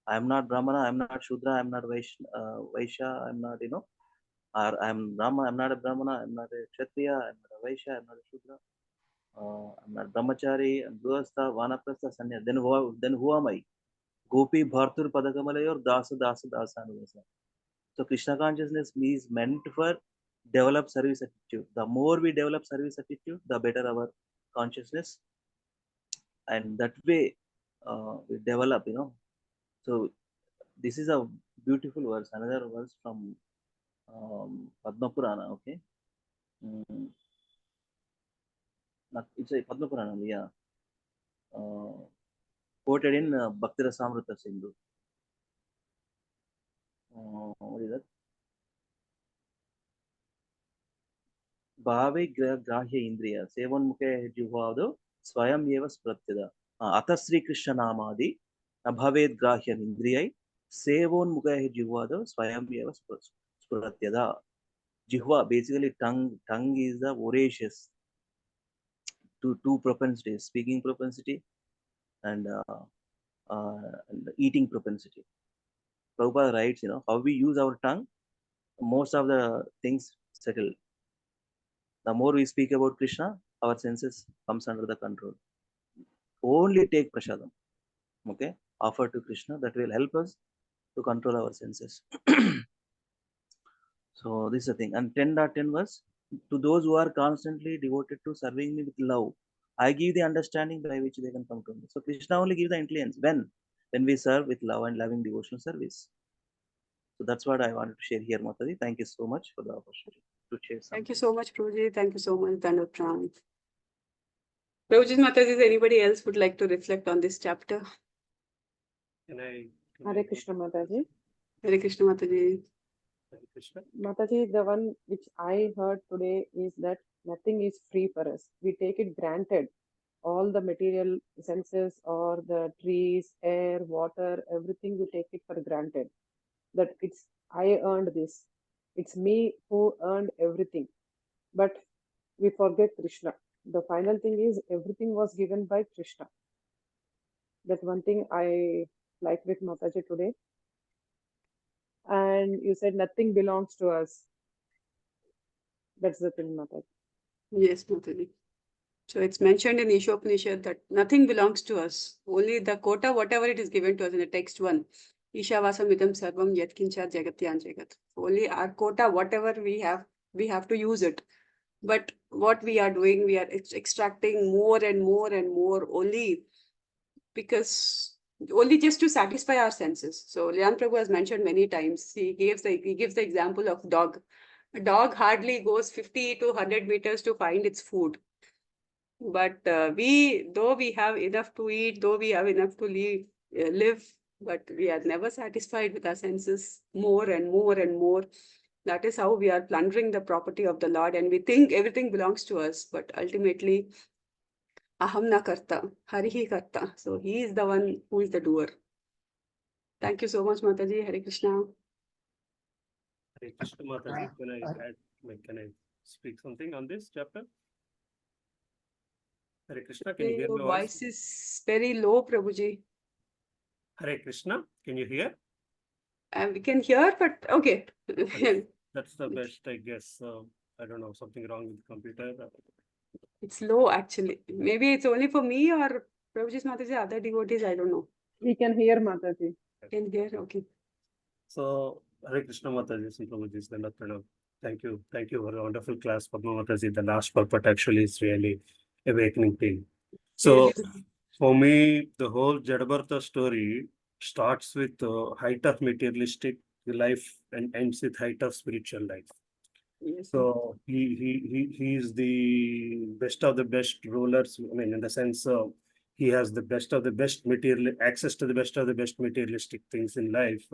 I am not Brahmana, I am not Shudra, I am not Vaishya, I am not, or I am Brahma, I am not a Brahmana, I am not a Kshatriya, I am not a Vaishya, I am not a Shudra, I am not Brahmachari, I am Grihastha, Vanaprastha, Sanya. Then who am I? Gopi Bhartur Padakamalay or Dasa Anuvasa. So Krishna consciousness is meant for develop service attitude. The more we develop service attitude, the better our consciousness, and that way we develop. So this is a beautiful verse. Another verse from Padma Purana. Okay, it's a Padma Purana. Yeah, quoted in Bhakti Rasamrita Sindhu. What is that? भावे ग्राह्य इंद्रिय सेवोन्मुखे जिह्वादो स्वयं एव स्फुरत्यद अतः श्री कृष्ण नामादि न भवेत् ग्राह्यम् इंद्रियै सेवोन्मुखे जिह्वादो स्वयं एव स्फुरत्यद. Jihva, basically tongue is the voracious two propensities, speaking propensity and eating propensity. Prabhupada writes, how we use our tongue, most of the things settle. The more we speak about Krishna, our senses comes under the control. Only take prasadam, okay, offer to Krishna, that will help us to control our senses. So this is the thing. And 10.10 was, to those who are constantly devoted to serving me with love, I give the understanding by which they can come to me. So Krishna only gives the intelligence when we serve with love and loving devotional service. So that's what I wanted to share here, Mataji. Thank you so much for the opportunity to share something. Thank you so much, Prabhuji. Thank you so much, Dandavat Pranam. Prabhuji Mataji, is anybody else would like to reflect on this chapter? Hare Krishna Mataji. Hare Krishna Mataji. Hare Krishna. Mataji, the one which I heard today is that nothing is free for us. We take it granted. All the material senses or the trees, air, water, everything we take it for granted. That it's, I earned this. It's me who earned everything. But we forget Krishna. The final thing is everything was given by Krishna. That one thing I like with Mataji today. And you said nothing belongs to us. That's the thing, Mataji. Yes, Mataji. So it's mentioned in Ishopanishad that nothing belongs to us. Only the quota, whatever it is given to us in the text 1. Ishavasam idam sarvam yatkincha jagatyan jagat. Only our quota, whatever we have to use it. But what we are doing, we are extracting more and more and more only just to satisfy our senses. So Lilananda Prabhu has mentioned many times, he gives the example of dog. A dog hardly goes 50 to 100 meters to find its food. But though we have enough to eat, though we have enough to live, but we are never satisfied with our senses more and more and more. That is how we are plundering the property of the Lord, and we think everything belongs to us, but ultimately, aham na karta, hari hi karta. So he is the one who is the doer. Thank you so much, Mataji. Hare Krishna. Hare Krishna Mataji. Can I speak something on this chapter? Hare Krishna, can you hear Your my voice voice? is very low, Prabhuji. Hare Krishna, can you hear? We can hear, but okay. That's the best, I guess. I don't know, something wrong with the computer. It's low, actually. Maybe it's only for me or Prabhuji's Mataji, other devotees, I don't know. We can hear Mataji. Can hear, okay. So, Hare Krishna Mataji, Prabhuji's Dandavat Pranam. Thank you for a wonderful class, Padma Mataji. The last purport actually is really awakening thing. So, Yes. for me, the whole Jadabartha story starts with the height of materialistic life and ends with height of spiritual life. Yes. So he is the best of the best rulers. I mean, in the sense of he has the best of the best material access to the best of the best materialistic things in life.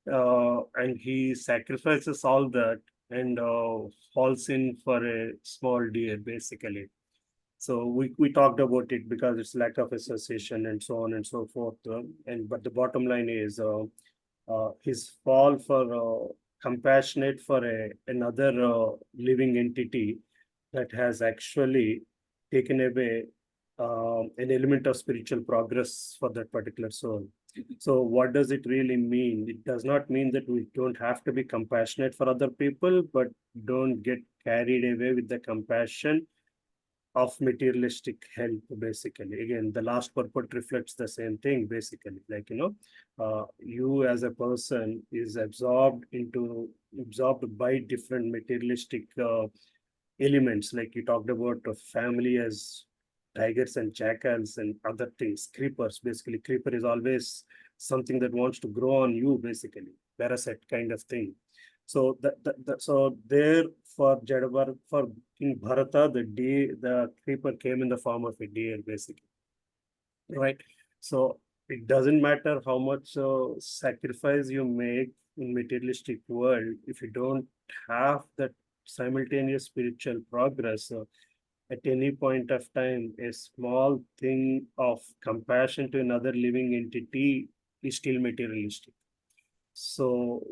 And he sacrifices all that and falls in for a small deer, basically. So we talked about it because it's lack of association and so on and so forth. But the bottom line is his fall for compassionate for another living entity that has actually taken away an element of spiritual progress for that particular soul. So what does it really mean? It does not mean that we don't have to be compassionate for other people, but don't get carried away with the compassion of materialistic help, basically. Again, the last purport reflects the same thing, basically. Like, you as a person is absorbed by different materialistic elements. Like you talked about a family as tigers and jackals and other things, creepers. Basically, creeper is always something that wants to grow on you, basically, parasite kind of thing. So so there for Jadabar, for King Bharata, the creeper came in the form of a deer, basically. Right. So it doesn't matter how much sacrifice you make in materialistic world, if you don't have that simultaneous spiritual progress, at any point of time, a small thing of compassion to another living entity is still materialistic. So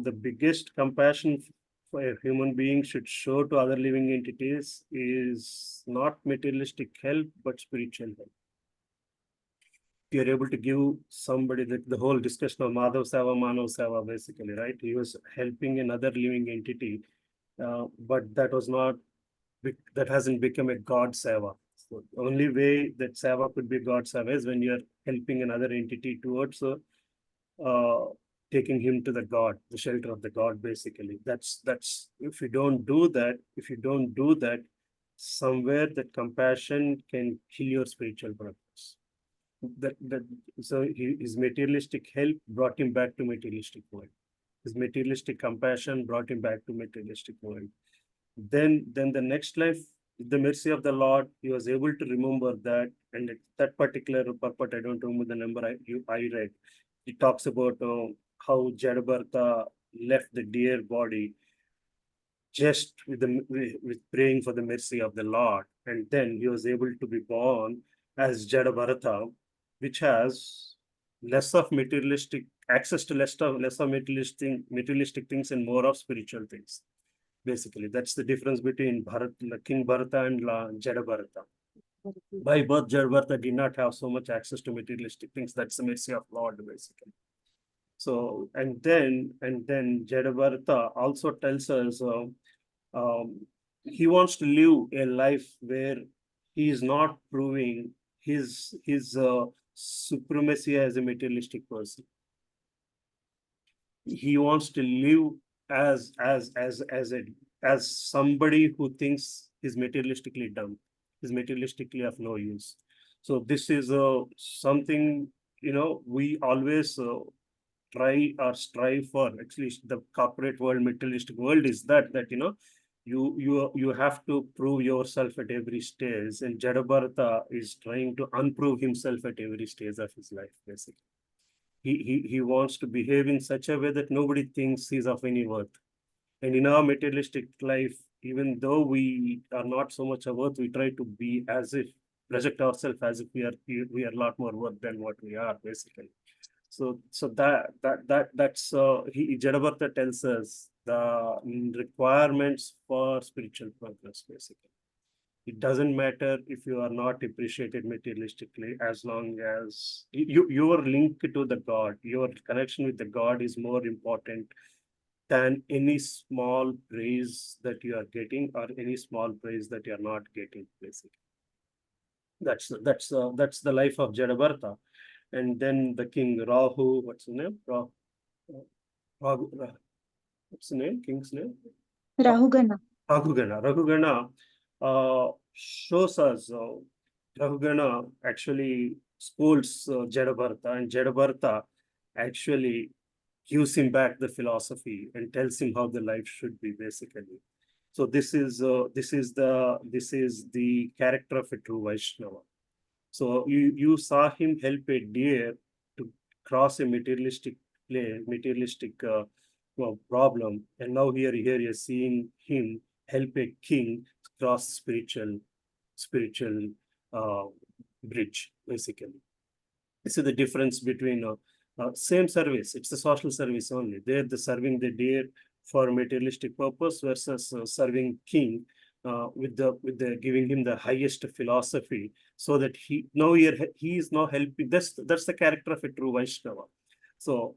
the biggest compassion for a human being should show to other living entities is not materialistic help, but spiritual help. You're able to give somebody the whole discussion of Madhav Seva, Manav Seva, basically, right? He was helping another living entity but that was not, that hasn't become a God seva. So the only way that seva could be God seva is when you're helping another entity towards taking him to the God, the shelter of the God, basically. That's if you don't do that, somewhere that compassion can kill your spiritual progress. So his materialistic help brought him back to materialistic world. His materialistic compassion brought him back to materialistic world. Then the next life, with the mercy of the Lord, he was able to remember that, and that particular purport, I don't remember the number I read. It talks about how Jadabartha left the dear body just with praying for the mercy of the Lord, and then he was able to be born as Jadabharata, which has less of materialistic access to less of materialistic things and more of spiritual things. Basically, that's the difference between King Bharata and Jadabharata. By birth, Jadabharata did not have so much access to materialistic things. That's the mercy of Lord, basically. So, and then Jadabharata also tells us he wants to live a life where he is not proving his supremacy as a materialistic person. He wants to live as somebody who thinks is materialistically dumb, is materialistically of no use. So this is something, we always try or strive for. Actually, the corporate world, materialistic world is that you have to prove yourself at every stage, and Jadabharata is trying to unprove himself at every stage of his life, basically. He wants to behave in such a way that nobody thinks he's of any worth. And in our materialistic life, even though we are not so much of worth, we try to be as if, project ourselves as if we are a lot more worth than what we are, basically. So that's Jadabharata tells us the requirements for spiritual progress, basically. It doesn't matter if you are not appreciated materialistically, as long as your link to the God, your connection with the God is more important than any small praise that you are getting or any small praise that you are not getting, basically. That's the life of Jadabharata. And then the king Rahu, what's his name? What's the name? King's name? Rahugana. Raghugana shows us Raghugana actually scolds Jadabharata, and Jadabharata actually gives him back the philosophy and tells him how the life should be, basically. So this is the character of a true Vaishnava. So you saw him help a deer to cross a materialistic problem, and now here you're seeing him help a king cross spiritual uh, bridge, basically. This is the difference between same service. It's a social service only. There, the serving the deer for materialistic purpose versus serving king with the giving him the highest philosophy, so that he is now helping. That's the character of a true Vaishnava. So,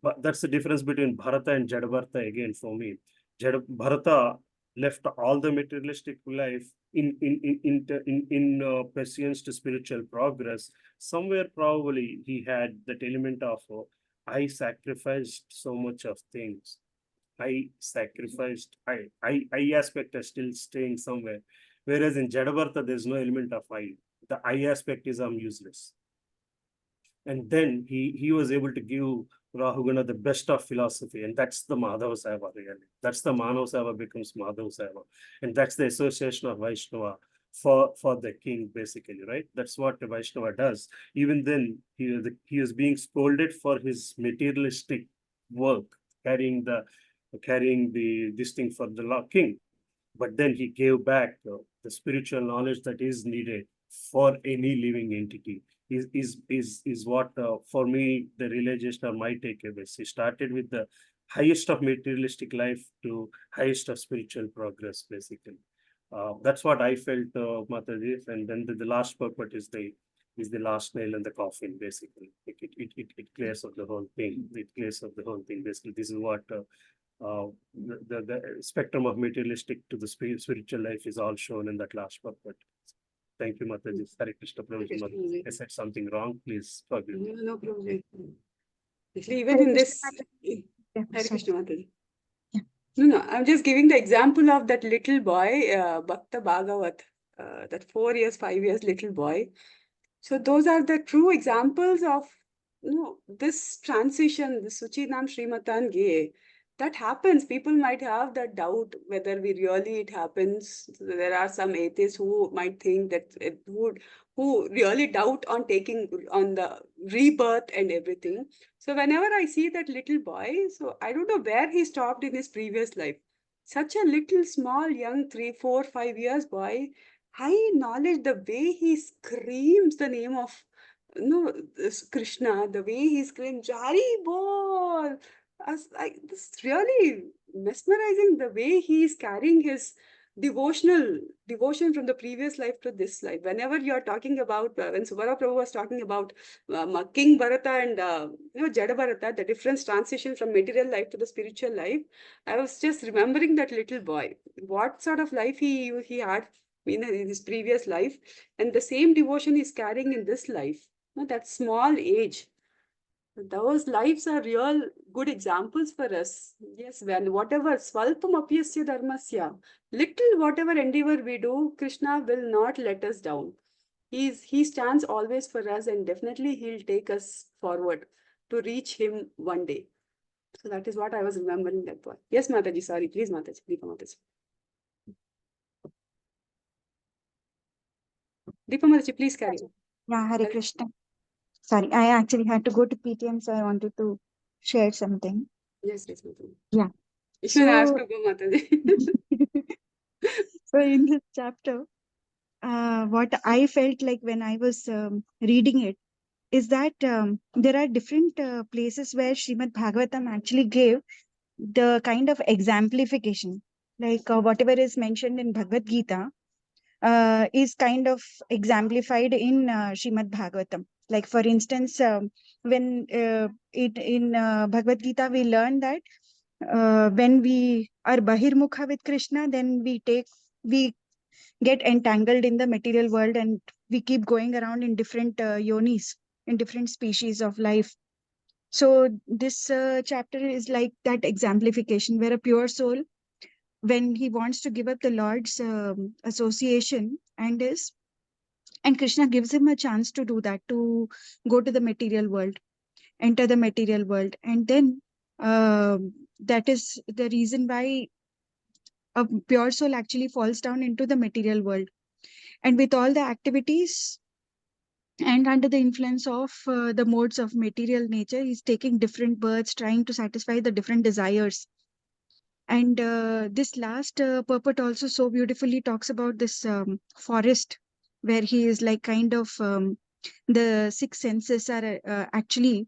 but that's the difference between Bharata and Jadabharata again for me. Bharata left all the materialistic life in pursuance to spiritual progress. Somewhere probably he had that element of I sacrificed so much of things. I aspect is still staying somewhere. Whereas in Jadabharata, there's no element of I. The I aspect is I'm useless. And then he was able to give Rahugana the best of philosophy, and that's the Madhava Seva, really. That's the Manav Seva becomes Madhava Seva. And that's the association of Vaishnava for the king, basically, right? That's what the Vaishnava does. Even then, he was being scolded for his materialistic work, carrying this thing for the king. But then he gave back the spiritual knowledge that is needed for any living entity. Is what for me the realization of my takeaways. He started with the highest of materialistic life to highest of spiritual progress, basically. That's what I felt, Mataji. And then the last purport is the last nail in the coffin, basically. It clears up the whole thing. It clears up the whole thing. Basically, this is what the spectrum of materialistic to the spiritual life is all shown in that last book. But thank you, Mataji. Hare Krishna, Prabhuji. Mataji. I said something wrong. Please forgive me. No, Prabhuji. Actually, even Hare in Krishna this, Mataji. Yeah, Hare sorry. Krishna Mataji. Yeah. No, I'm just giving the example of that little boy, Bhakta Bhagavat, that 4 years, 5 years little boy. So those are the true examples of this transition, the Suchinam Srimatan Ge. That happens. People might have that doubt whether it happens. There are some atheists who might think that who really doubt on taking on the rebirth and everything. So whenever I see that little boy, so I don't know where he stopped in his previous life. Such a little small young 3, 4, 5 years boy, high knowledge, the way he screams the name of this Krishna, the way he screams Jari Bol, as like this really mesmerizing, the way he is carrying his devotion from the previous life to this life. Whenever you are talking about when Subara Prabhu was talking about King Bharata and Jada Bharata, the difference transition from material life to the spiritual life, I was just remembering that little boy, what sort of life he had in his previous life, and the same devotion he's carrying in this life. That small age. Those lives are real good examples for us. Yes, when whatever swalpam apyasya dharmasya, little whatever endeavor we do, Krishna will not let us down. He stands always for us, and definitely he'll take us forward to reach him one day. So that is what I was remembering that boy. Yes, Mataji, sorry, please, Mataji, Deepa Mataji. Deepa Mataji, please carry on. Yeah, Hare Krishna. Sorry, I actually had to go to PTM, so I wanted to share something. Yes, Mataji. Yeah. If you have So, to go, Mataji. so in this chapter, what I felt like when I was reading it is that there are different places where Srimad Bhagavatam actually gave the kind of exemplification, like whatever is mentioned in Bhagavad Gita is kind of exemplified in Srimad Bhagavatam. Like for instance, when in Bhagavad Gita we learn that when we are bahirmukha with Krishna, then we get entangled in the material world and we keep going around in different yonis, in different species of life. So this chapter is like that exemplification where a pure soul, when he wants to give up the Lord's association and Krishna gives him a chance to do that, to go to the material world, enter the material world, and then that is the reason why a pure soul actually falls down into the material world, and with all the activities and under the influence of the modes of material nature, he's taking different births, trying to satisfy the different desires. And this last purport also so beautifully talks about this forest where he is like kind of the six senses are actually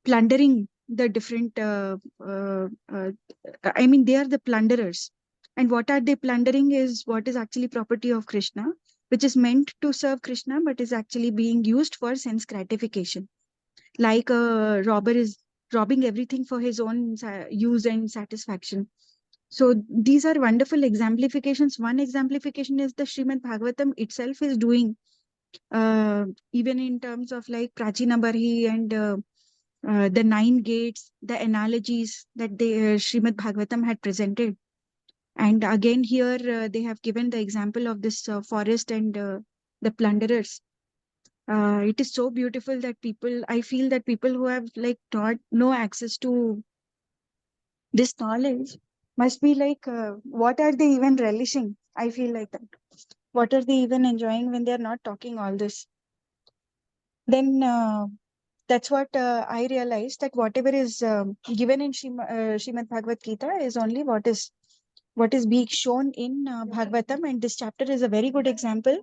plundering the different I mean they are the plunderers, and what are they plundering is what is actually property of Krishna, which is meant to serve Krishna but is actually being used for sense gratification, like a robber is robbing everything for his own use and satisfaction. So these are wonderful exemplifications. One exemplification is the Srimad Bhagavatam itself is doing, even in terms of like Prachina Barhi and the 9 gates, the analogies that the Srimad Bhagavatam had presented. And again here they have given the example of this forest and the plunderers. It is so beautiful that I feel that people who have like no access to this knowledge must be like, what are they even relishing? I feel like that. What are they even enjoying when they're not talking all this? Then that's what I realized, that whatever is given in Srimad Bhagavad Gita is only what is being shown in Bhagavatam, and this chapter is a very good example.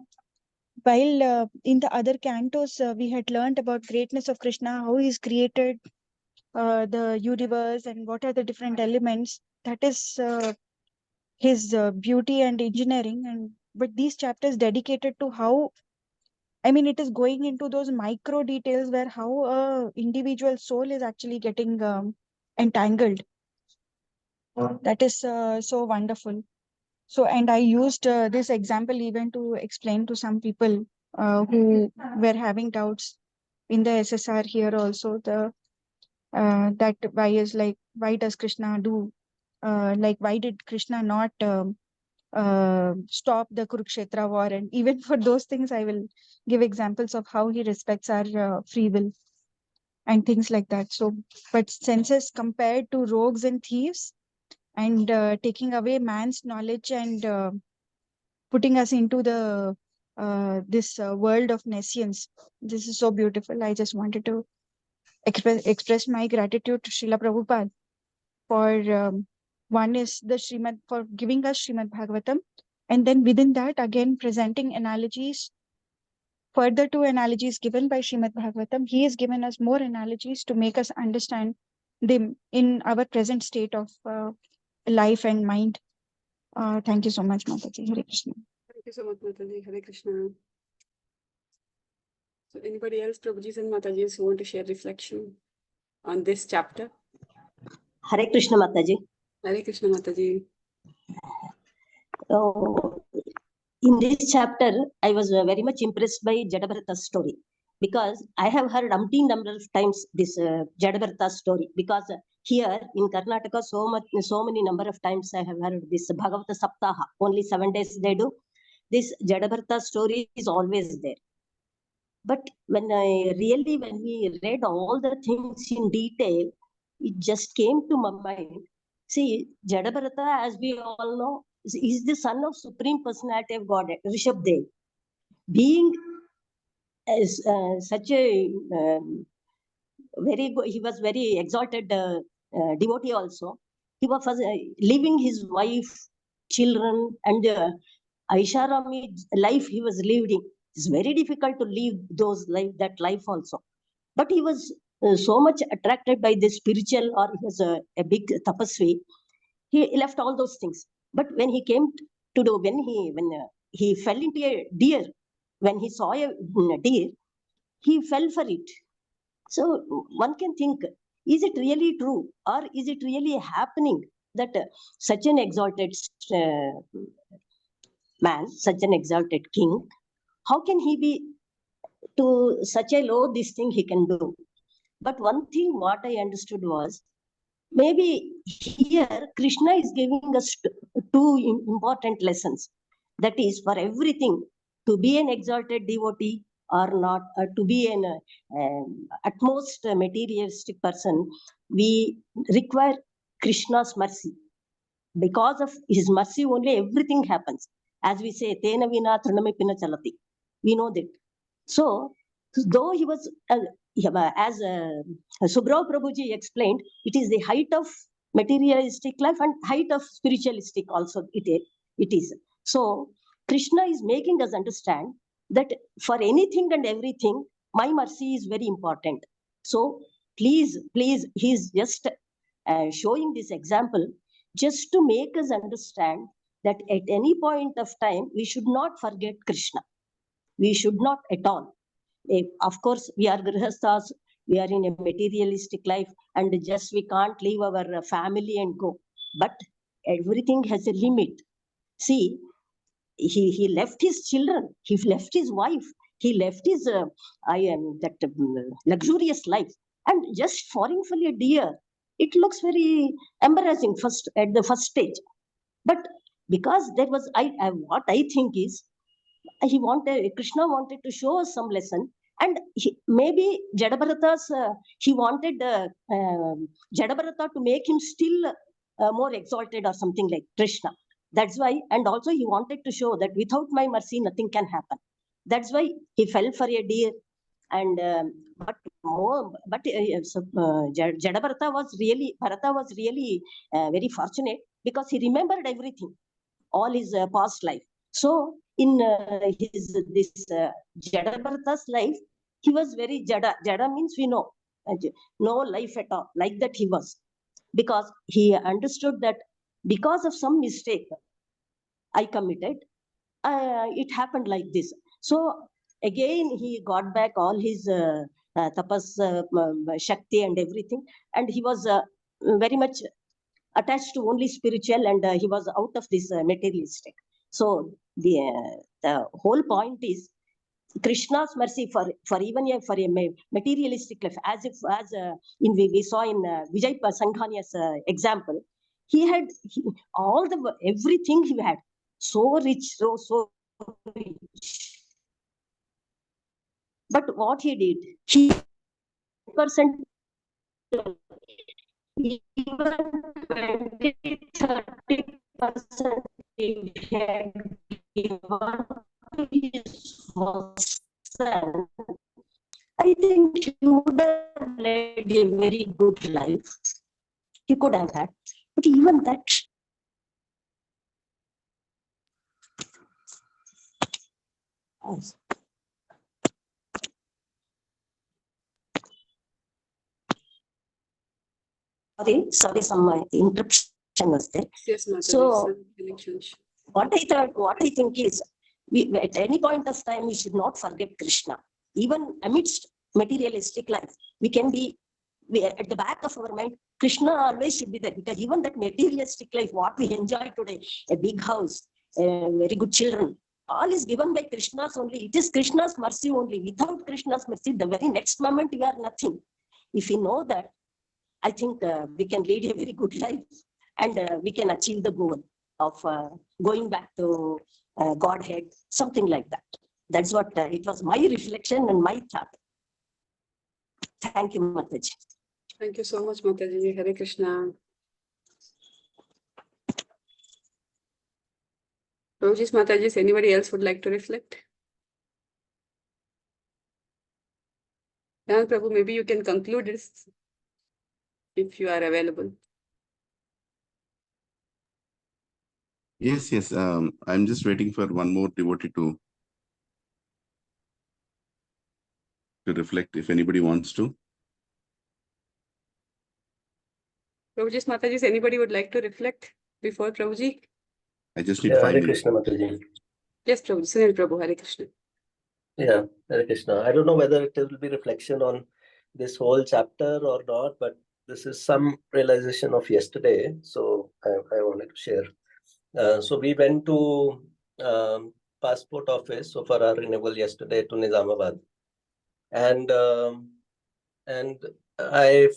While in the other cantos we had learned about greatness of Krishna, how he's created the universe and what are the different elements, that is his beauty and engineering. And but these chapters dedicated to how, I mean, it is going into those micro details where how a individual soul is actually getting entangled. That is so wonderful. So, and I used this example even to explain to some people who were having doubts in the SSR here also, the that why does Krishna do why did Krishna not stop the Kurukshetra war? And even for those things, I will give examples of how he respects our free will and things like that. So, but senses compared to rogues and thieves, and taking away man's knowledge and putting us into the this world of nescience. This is so beautiful. I just wanted to express my gratitude to Srila Prabhupada for one is the Srimad, for giving us Srimad Bhagavatam, and then within that again presenting analogies, further to analogies given by Srimad Bhagavatam. He has given us more analogies to make us understand them in our present state of life and mind. Thank you so much, Mataji. Hare Krishna. Thank you so much, Mataji. Hare Krishna. So anybody else, Prabhujis and Matajis, who want to share reflection on this chapter? Hare Krishna Mataji. Hare Krishna, Mataji. In this chapter, I was very much impressed by Jadabharata's story, because I have heard umpteen number of times this Jadabharata's story, because here in Karnataka, so many number of times I have heard this Bhagavata Saptaha, only 7 days they do. This Jadabharata's story is always there. But when we read all the things in detail, it just came to my mind. See, Jadabharata, as we all know, is the son of Supreme Personality of Godhead, Rishabdev. Being as such a he was very exalted devotee also. He was leaving his wife, children, and Aisharami life he was leading. It's very difficult to leave that life also. But he was so much attracted by the spiritual, or he was a big tapasvi. He left all those things. But when he came to do, when he fell into a deer, when he saw a deer, he fell for it. So one can think, is it really true, or is it really happening that such an exalted man, such an exalted king, how can he be to such a low this thing he can do? But one thing what I understood was, maybe here Krishna is giving us two important lessons. That is, for everything, to be an exalted devotee or not, to be an utmost materialistic person, we require Krishna's mercy. Because of his mercy only everything happens. As we say, Tena vina trinami pina chalati. We know that. So, though he was, as Subrao Prabhuji explained, it is the height of materialistic life and height of spiritualistic also it is. So, Krishna is making us understand that for anything and everything, my mercy is very important. So, please, he is just showing this example just to make us understand that at any point of time, we should not forget Krishna. We should not at all. Of course, we are grihasthas, we are in a materialistic life, and just we can't leave our family and go. But everything has a limit. See, he left his children, he left his wife, he left his luxurious life, and just falling for a deer. It looks very embarrassing at the first stage. But because there was, what I think is, Krishna wanted to show us some lesson, and maybe Jadabharata's, he wanted Jadabharata to make him still more exalted or something like Krishna. That's why, and also he wanted to show that without my mercy, nothing can happen. That's why he fell for a deer. And Jadabharata was really, Bharata was really very fortunate, because he remembered everything, all his past life. So in this Jadabharata's life, he was very Jada. Jada means we know, no life at all. Like that he was, because he understood that because of some mistake I committed, it happened like this. So again, he got back all his tapas, shakti and everything, and he was very much attached to only spiritual, and he was out of this materialistic. So the whole point is Krishna's mercy for even for a materialistic life, as in we saw in Vijay Sanghania's example, he had everything he had, so rich, so rich. But what he did, he percent even 20-30% he had given to his son, I think he would have led a very good life. He could have had, but even that. Sorry, some interruption was there. Yes, Mataji, So, some connection issue. what I think is, at any point of time, we should not forget Krishna. Even amidst materialistic life, we can be at the back of our mind, Krishna always should be there, because even that materialistic life, what we enjoy today, a big house, very good children, all is given by Krishna's only. It is Krishna's mercy only. Without Krishna's mercy, the very next moment we are nothing. If we know that, I think we can lead a very good life, and we can achieve the goal of going back to Godhead, something like that. That's what it was my reflection and my thought. Thank you, Mataji. Thank you so much, Mataji. Hare Krishna. Prabhuji's Mataji, anybody else would like to reflect? Yeah, Prabhu, maybe you can conclude this if you are available. Yes. I'm just waiting for one more devotee to reflect, if anybody wants to. Prabhuji's Mataji, anybody would like to reflect before Prabhuji? I just need 5 Hare minutes. Krishna, Mataji. Yes, Prabhuji. Sunil Prabhu, Hare Krishna. Yeah, Hare Krishna. I don't know whether it will be reflection on this whole chapter or not, but this is some realization of yesterday. So I wanted to share. So we went to passport office for our renewal yesterday to Nizamabad, and I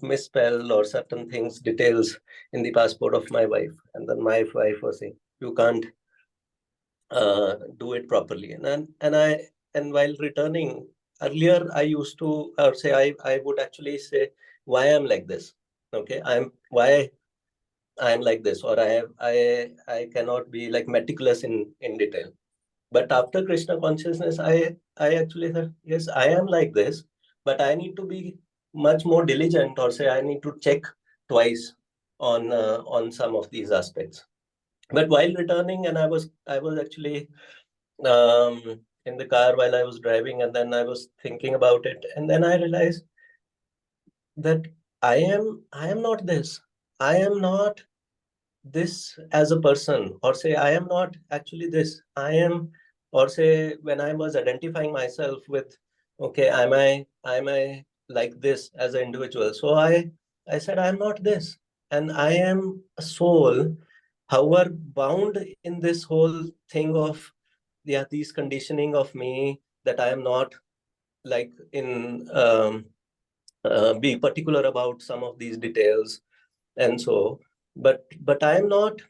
misspelled or certain things, details in the passport of my wife, and then my wife was saying, "You can't do it properly." And while returning, earlier I used to I would actually say why I'm like this. Okay, why I'm like this, or I cannot be like meticulous in detail. But after Krishna consciousness, I actually said, yes, I am like this, but I need to be much more diligent, or say I need to check twice on some of these aspects. But while returning, and I was actually in the car while I was driving, and then I was thinking about it, and then I realized that I am not this. I am not this as a person, or say I am not actually this. I am, or say when I was identifying myself with, okay, am I like this as an individual? So I said I'm not this, and I am a soul, however bound in this whole thing of these conditioning of me, that I am not like in be particular about some of these details, and so but I'm not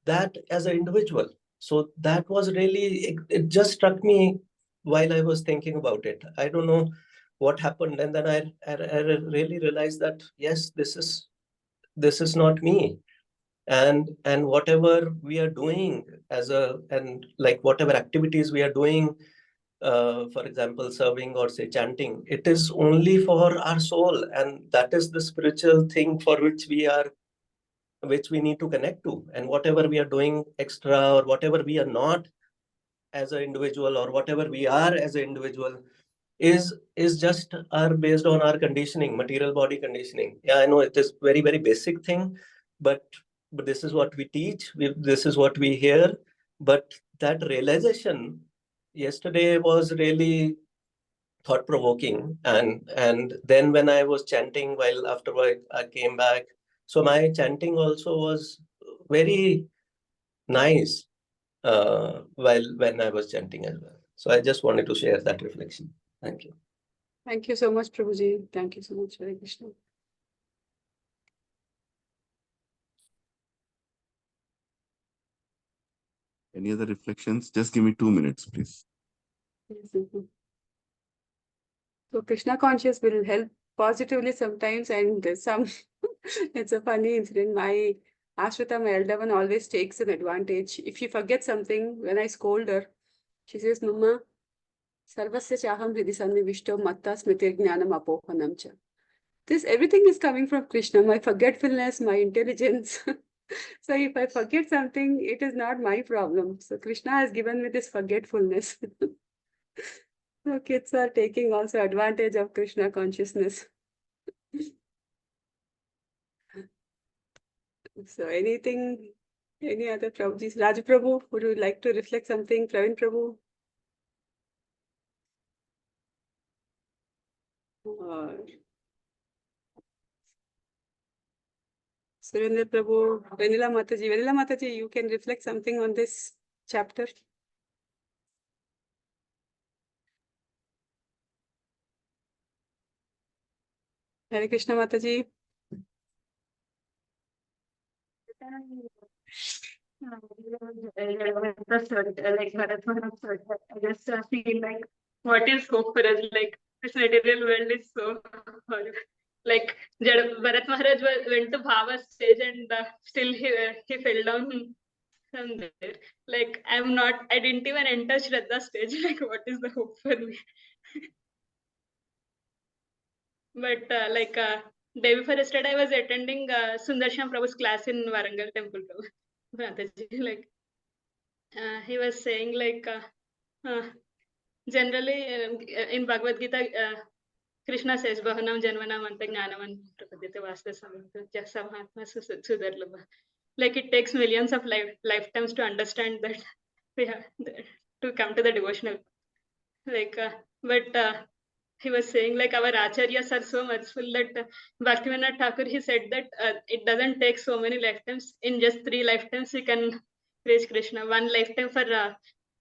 that as an individual. So that was really, it just struck me while I was thinking about it. I don't know what happened, and then I really realized that yes, this is not me. And whatever we are doing and like whatever activities we are doing, for example serving or say chanting, it is only for our soul, and that is the spiritual thing for which we need to connect to. And whatever we are doing extra, or whatever we are not as an individual, or whatever we are as an individual, is just based on our conditioning, material body conditioning. Yeah, I know it is very, very basic thing, but this is what we teach, this is what we hear. But that realization yesterday was really thought-provoking. And then when I was chanting, while after I came back, So my chanting also was very nice when I was chanting as well. So I just wanted to share that reflection. Thank you. Thank you so much, Prabhuji. Thank you so much, Hare Krishna. Any other reflections? Just give me 2 minutes, please. Yes, so Krishna conscious will help positively sometimes, and some it's a funny incident. My Ashrita, my elder one, always takes an advantage. If she forgets something, when I scold her, she says, Mama, sarvasya chaham hridi sannivishto matta smritir jnanam apohanam cha. This everything is coming from Krishna, my forgetfulness, my intelligence. So if I forget something, it is not my problem. So Krishna has given me this forgetfulness. So kids are taking also advantage of Krishna consciousness. So anything, any other Prabhujis? Raj Prabhu, would you like to reflect something? Praveen Prabhu? Or Surendra Prabhu, Vanilla Mataji. Vanilla Mataji, you can reflect something on this chapter. Hare Krishna Mataji. Like Bharat Maharaj said, I just feel like what is hope for us? Like this material world is so horrible. Like Bharat Maharaj went to Bhava stage and still he fell down from there. Like I didn't even enter Shraddha stage. Like what is the hope for me? But day before yesterday, I was attending Sundarshan Prabhu's class in Warangal Temple. Mataji, like he was saying like generally in Bhagavad Gita, Krishna says, Bahanam Janmanam Anta Jnanam Prapadite Vasta Samahatma Sudarlabha. Like it takes millions of lifetimes to understand that we have to come to the devotional. Like, but he was saying like our acharyas are so merciful that Bhaktivinoda Thakur, he said that it doesn't take so many lifetimes. In just 3 lifetimes, you can reach Krishna. 1 lifetime for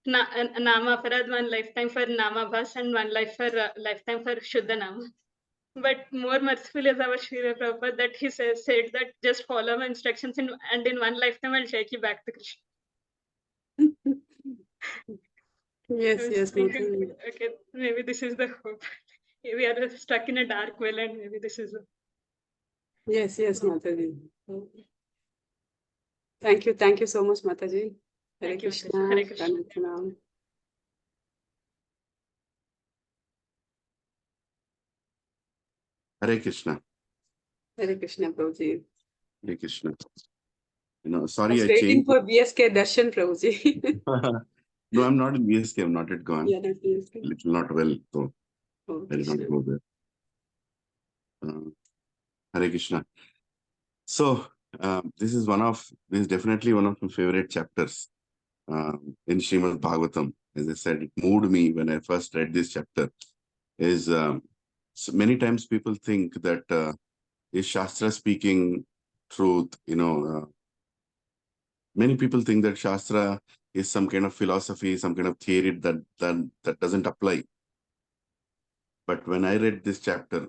Nama Aparad, 1 lifetime for Nama Bhas, and 1 lifetime for Shuddha Nama. But more merciful is our Srila Prabhupada that he said that just follow my instructions and in 1 lifetime I'll take you back to Krishna. Yes, yes, thinking, okay, maybe this is the hope. We are stuck in a dark well, and maybe this is. Yes, yes, Mataji. Thank you so much, Mataji. Hare Krishna. Hare Krishna. Hare Krishna. Hare Krishna, Prabhuji. Hare Krishna. I Sorry, was I waiting changed. for BSK Darshan, Prabhuji. No, I'm not in BSK. I'm not yet gone. Yeah, not BSK. Little not well, so Oh, I did not Krishna. go there. Hare Krishna. So this is definitely one of my favorite chapters in Srimad Bhagavatam. As I said, it moved me when I first read this chapter. So many times people think that is Shastra speaking truth? Many people think that Shastra is some kind of philosophy, some kind of theory that doesn't apply. But when I read this chapter,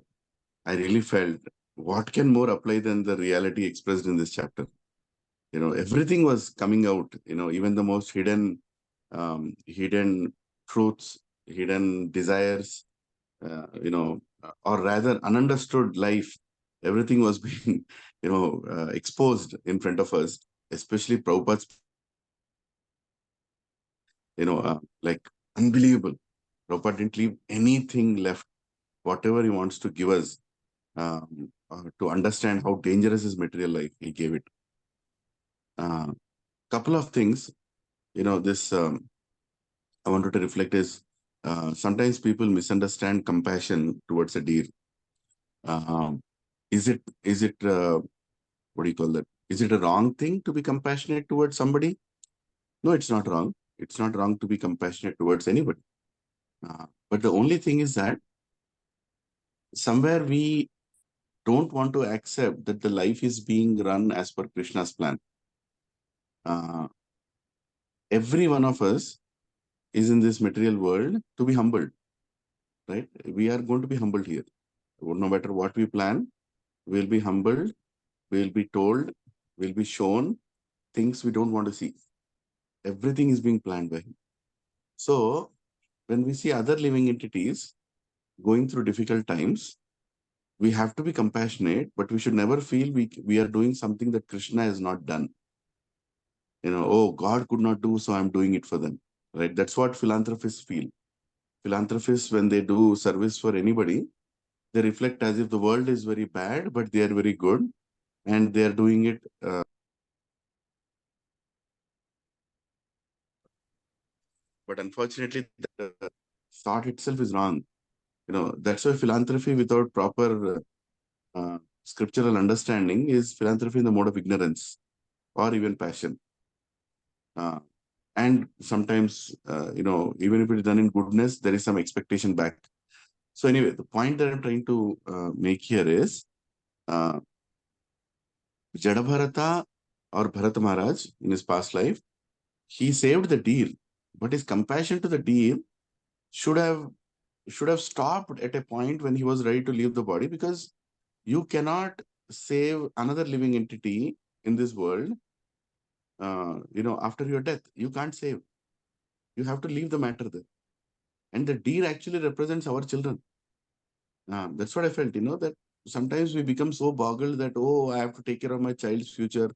I really felt, what can more apply than the reality expressed in this chapter? Everything was coming out, even the most hidden truths, hidden desires, or rather ununderstood life. Everything was being, exposed in front of us, especially Prabhupada's, like unbelievable. Prabhupada didn't leave anything left. Whatever he wants to give us to understand how dangerous is material life, he gave it. Couple of things, this I wanted to reflect is sometimes people misunderstand compassion towards a deer. Is it what do you call that? Is it a wrong thing to be compassionate towards somebody? No, it's not wrong. It's not wrong to be compassionate towards anybody. But the only thing is that somewhere we don't want to accept that the life is being run as per Krishna's plan. Every one of us is in this material world to be humbled, right? We are going to be humbled here. No matter what we plan, we'll be humbled, we'll be told, we'll be shown things we don't want to see. Everything is being planned by him. So when we see other living entities going through difficult times, we have to be compassionate, but we should never feel we are doing something that Krishna has not done. Oh, God could not do, so I'm doing it for them, right? That's what philanthropists feel. Philanthropists, when they do service for anybody, they reflect as if the world is very bad, but they are very good, and they are doing it. But unfortunately, the thought itself is wrong. That's why philanthropy without proper scriptural understanding is philanthropy in the mode of ignorance or even passion. And sometimes, even if it is done in goodness, there is some expectation back. So anyway, the point that I'm trying to make here is Jadabharata or Bharat Maharaj in his past life, he saved the deer, but his compassion to the deer should have stopped at a point when he was ready to leave the body, because you cannot save another living entity in this world after your death. You can't save. You have to leave the matter there. And the deer actually represents our children. That's what I felt, that sometimes we become so boggled that, oh, I have to take care of my child's future.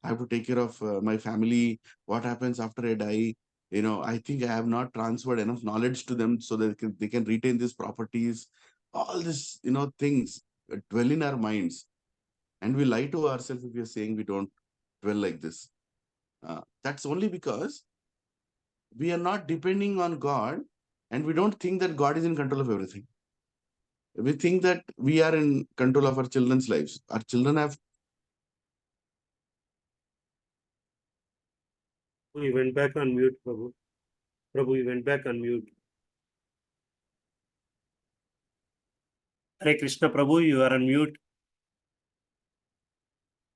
I have to take care of my family. What happens after I die? I think I have not transferred enough knowledge to them so that they can retain these properties. All this, things dwell in our minds. And we lie to ourselves if we are saying we don't dwell like this. That's only because we are not depending on God, and we don't think that God is in control of everything. We think that we are in control of our children's lives. Our children have... You went back on mute, Prabhu. Prabhu, you went back on mute. Hare Krishna, Prabhu, you are on mute.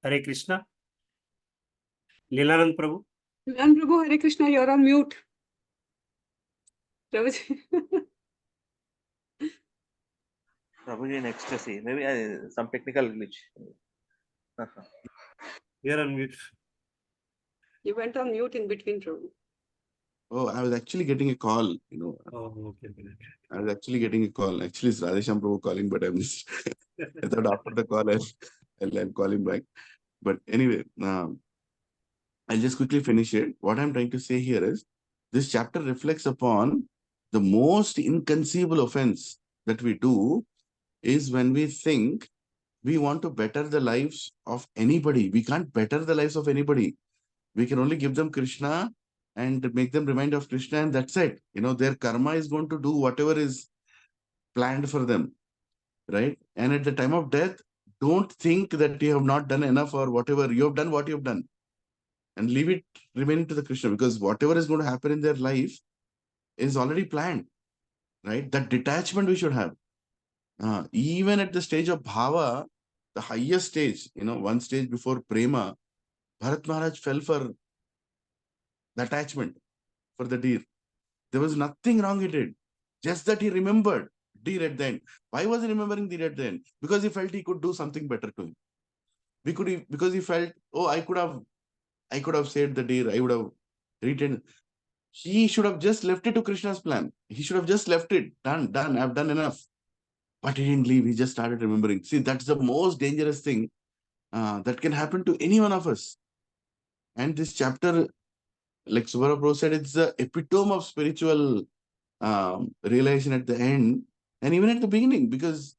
Hare Krishna. Lilananda, Prabhu. Lilananda, Prabhu, Hare Krishna, you're on mute. Prabhuji. Prabhuji in ecstasy. Maybe some technical glitch. You're on mute. You went on mute in between, Prabhu. Oh, I was actually getting a call, Oh, okay. I was actually getting a call. Actually, it's Radhesham Prabhu calling, but I missed. I thought after the call, I'll call him back. But anyway, I'll just quickly finish it. What I'm trying to say here is, this chapter reflects upon the most inconceivable offense that we do is when we think we want to better the lives of anybody. We can't better the lives of anybody. We can only give them Krishna and make them remind of Krishna, and that's it. Their karma is going to do whatever is planned for them, right? And at the time of death, don't think that you have not done enough or whatever. You have done what you have done, and leave it remaining to the Krishna, because whatever is going to happen in their life is already planned, right? That detachment we should have. Even at the stage of bhava, the highest stage, one stage before prema, Bharat Maharaj fell for the attachment for the deer. There was nothing wrong he did. Just that he remembered deer at the end. Why was he remembering deer at the end? Because he felt he could do something better to him. Because he felt, oh, I could have saved the deer. I would have retained. He should have just left it to Krishna's plan. He should have just left it. Done. I've done enough. But he didn't leave. He just started remembering. See, that's the most dangerous thing that can happen to any one of us. And this chapter, like Subhara Prabhu said, it's the epitome of spiritual realization at the end and even at the beginning, because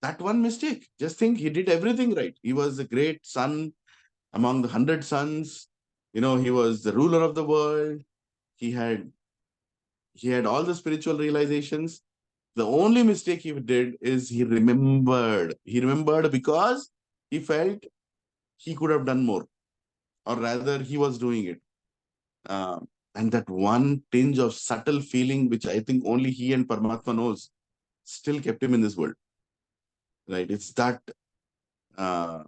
that one mistake, just think, he did everything right. He was a great son among the 100 sons. He was the ruler of the world. He had all the spiritual realizations. The only mistake he did is he remembered. He remembered because he felt he could have done more, or rather he was doing it. And that one tinge of subtle feeling, which I think only he and Paramatma knows, still kept him in this world. right? It's that, what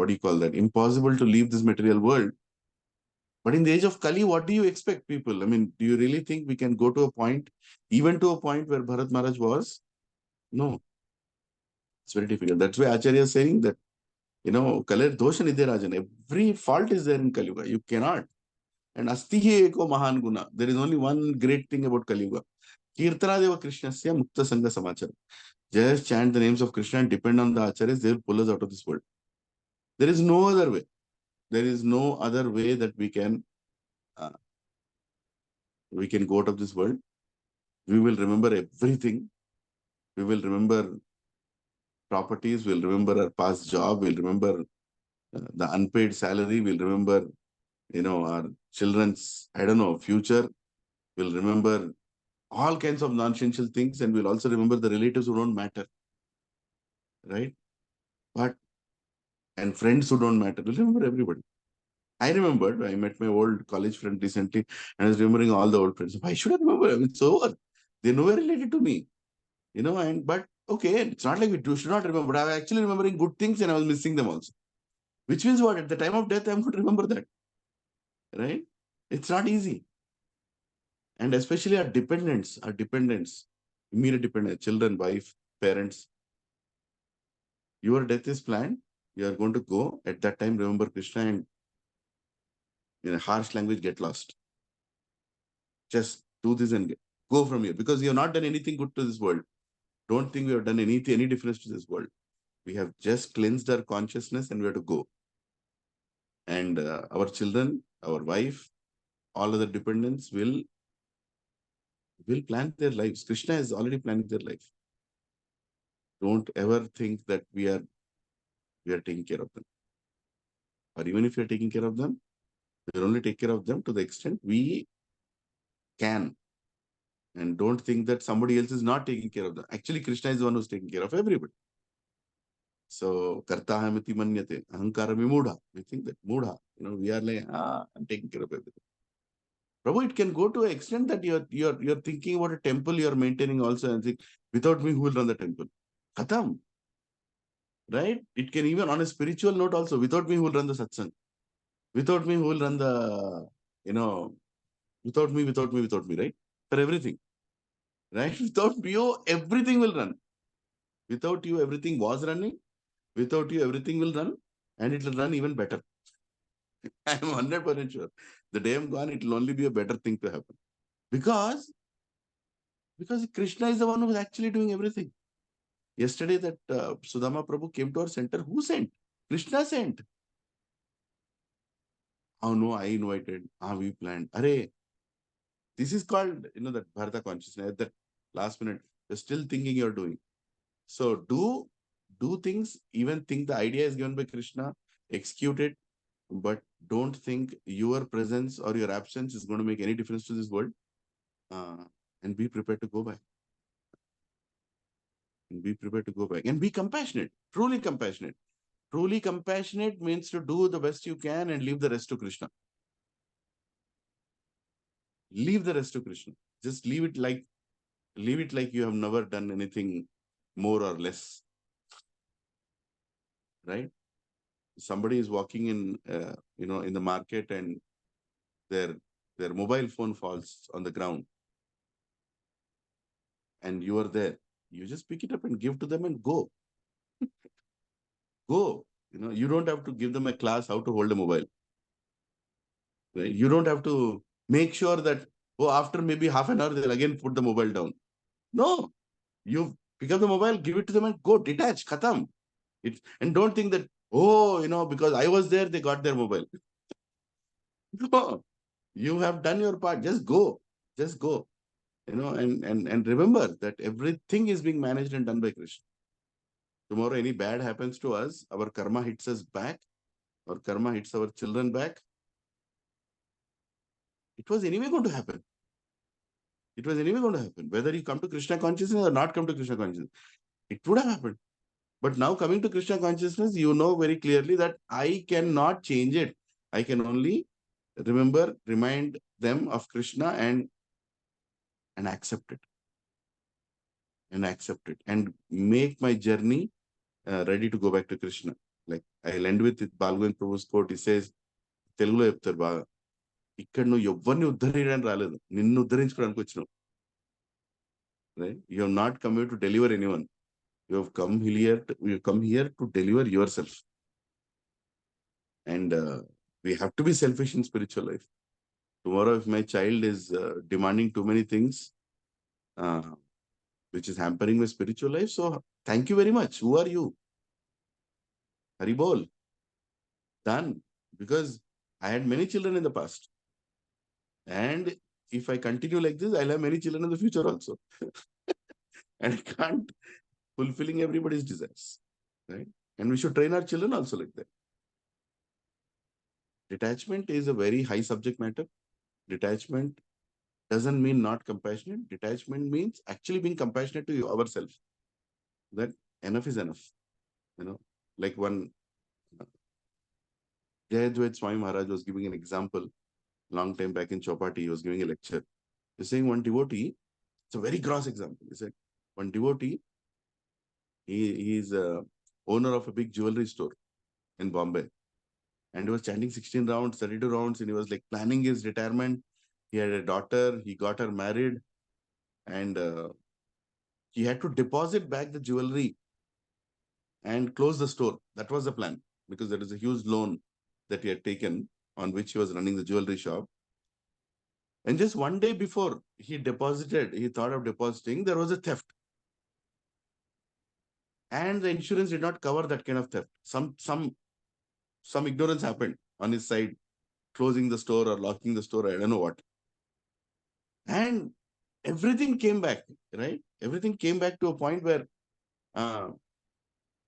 do you call that? Impossible to leave this material world. But in the age of Kali, what do you expect, people? I mean, do you really think we can go to a point, even to a point where Bharat Maharaj was? No, it's very difficult. That's why Acharya is saying that, Kalir dosha nidhe rajan. Every fault is there in Kali Yuga. You cannot. And asti hi eko mahan guna. There is only one great thing about Kali Yuga. Kirtana deva Krishnasya mukta sangha samachara. Just chant the names of Krishna and depend on the acharyas. They will pull us out of this world. There is no other way. There is no other way that we can go out of this world. We will remember everything. We will remember properties. We'll remember our past job. We'll remember the unpaid salary. We'll remember, our children's, future. We'll remember all kinds of non-essential things, and we'll also remember the relatives who don't matter, right? And friends who don't matter. We'll remember everybody. I remembered, I met my old college friend recently, and I was remembering all the old friends. Why should I remember? I mean, it's over. They're nowhere related to me, but okay, it's not like we should not remember. But I was actually remembering good things and I was missing them also. Which means what? At the time of death, I'm going to remember that, right? It's not easy. And especially our dependents, immediate dependents, children, wife, parents. Your death is planned. You are going to go. At that time, remember Krishna and in a harsh language, get lost. Just do this and go from here, because you have not done anything good to this world. Don't think we have done any difference to this world. We have just cleansed our consciousness and we have to go. And our children, our wife, all other dependents will plan their lives. Krishna is already planning their life. Don't ever think that we are taking care of them. Or even if you're taking care of them, we'll only take care of them to the extent we can. And don't think that somebody else is not taking care of them. Actually, Krishna is the one who's taking care of everybody. So, kartahamiti manyate, ahankara vimudha. We think that mudha, we are like, I'm taking care of everything. Prabhu, it can go to an extent that you're thinking about a temple you're maintaining also and think, without me, who will run the temple? Khatam. Right? It can even on a spiritual note also, without me, who will run the satsang? Without me, who will run the, without me, right? For everything. Right? Without you, everything will run. Without you, everything was running. Without you, everything will run. And it will run even better. I am 100% sure. The day I'm gone, it will only be a better thing to happen. Because Krishna is the one who is actually doing everything. Yesterday that Sudama Prabhu came to our center. Who sent? Krishna sent. Oh no, I invited. We planned. Arey, this is called, that Bharata consciousness. At that last minute, you're still thinking you're doing. So do things, even think the idea is given by Krishna, execute it, but don't think your presence or your absence is going to make any difference to this world. And be prepared to go back. And be prepared to go back. And be compassionate, truly compassionate. Truly compassionate means to do the best you can and leave the rest to Krishna. Leave the rest to Krishna. Just leave it like you have never done anything more or less. Right? Somebody is walking in, in the market and their mobile phone falls on the ground. And you are there. You just pick it up and give to them and go. Go. You don't have to give them a class how to hold a mobile. Right? You don't have to make sure that, after maybe half an hour, they'll again put the mobile down. No. You pick up the mobile, give it to them and go. Detach. Khatam. And don't think that, because I was there, they got their mobile. No. You have done your part. Just go. Just go. And remember that everything is being managed and done by Krishna. Tomorrow, any bad happens to us, our karma hits us back, or karma hits our children back. It was anyway going to happen. It was anyway going to happen. Whether you come to Krishna consciousness or not come to Krishna consciousness, it would have happened. But now coming to Krishna consciousness, you know very clearly that I cannot change it. I can only remind them of Krishna and accept it. and accept it and make my journey ready to go back to Krishna. Like I'll end with it, Balgowin Prabhu's quote. He says, Telugulo చెప్తారు బాగా, ఇక్కడ నువ్వు ఎవరిని ఉద్ధరించడానికి రాలేదు, నిన్ను ఉద్ధరించుకోవడానికి వచ్చినావు. Right? You have not come here to deliver anyone. You have come here to deliver yourself. And we have to be selfish in spiritual life. Tomorrow, if my child is demanding too many things, which is hampering my spiritual life, so thank you very much. Who are you? Haribol. Done. Because I had many children in the past. And if I continue like this, I'll have many children in the future also. And I can't fulfilling everybody's desires. Right? And we should train our children also like that. Detachment is a very high subject matter. Detachment doesn't mean not compassionate. Detachment means actually being compassionate to ourselves. That enough is enough. You know, like one Jayadvaita Swami Maharaj was giving an example long time back in Chopati. He was giving a lecture. He's saying one devotee, it's a very gross example. He said, one devotee, he is a owner of a big jewelry store in Bombay. And he was chanting 16 rounds, 32 rounds, and he was like planning his retirement. He had a daughter, he got her married, and he had to deposit back the jewelry and close the store. That was the plan, because there is a huge loan that he had taken on which he was running the jewelry shop. And just one day before he thought of depositing, there was a theft. And the insurance did not cover that kind of theft. Some ignorance happened on his side, closing the store or locking the store, I don't know what. And everything came back, right? Everything came back to a point where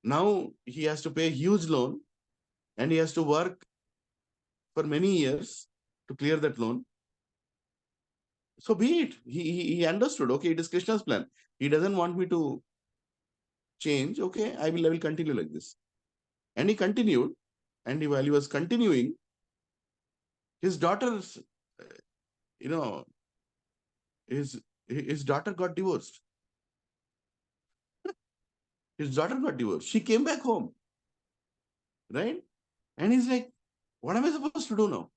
now he has to pay a huge loan and he has to work for many years to clear that loan. So be it. He understood, okay, it is Krishna's plan. He doesn't want me to change. Okay, I will continue like this. And he continued. And while he was continuing, his daughter's, his daughter got divorced. His daughter got divorced. She came back home. Right? And he's like, what am I supposed to do now?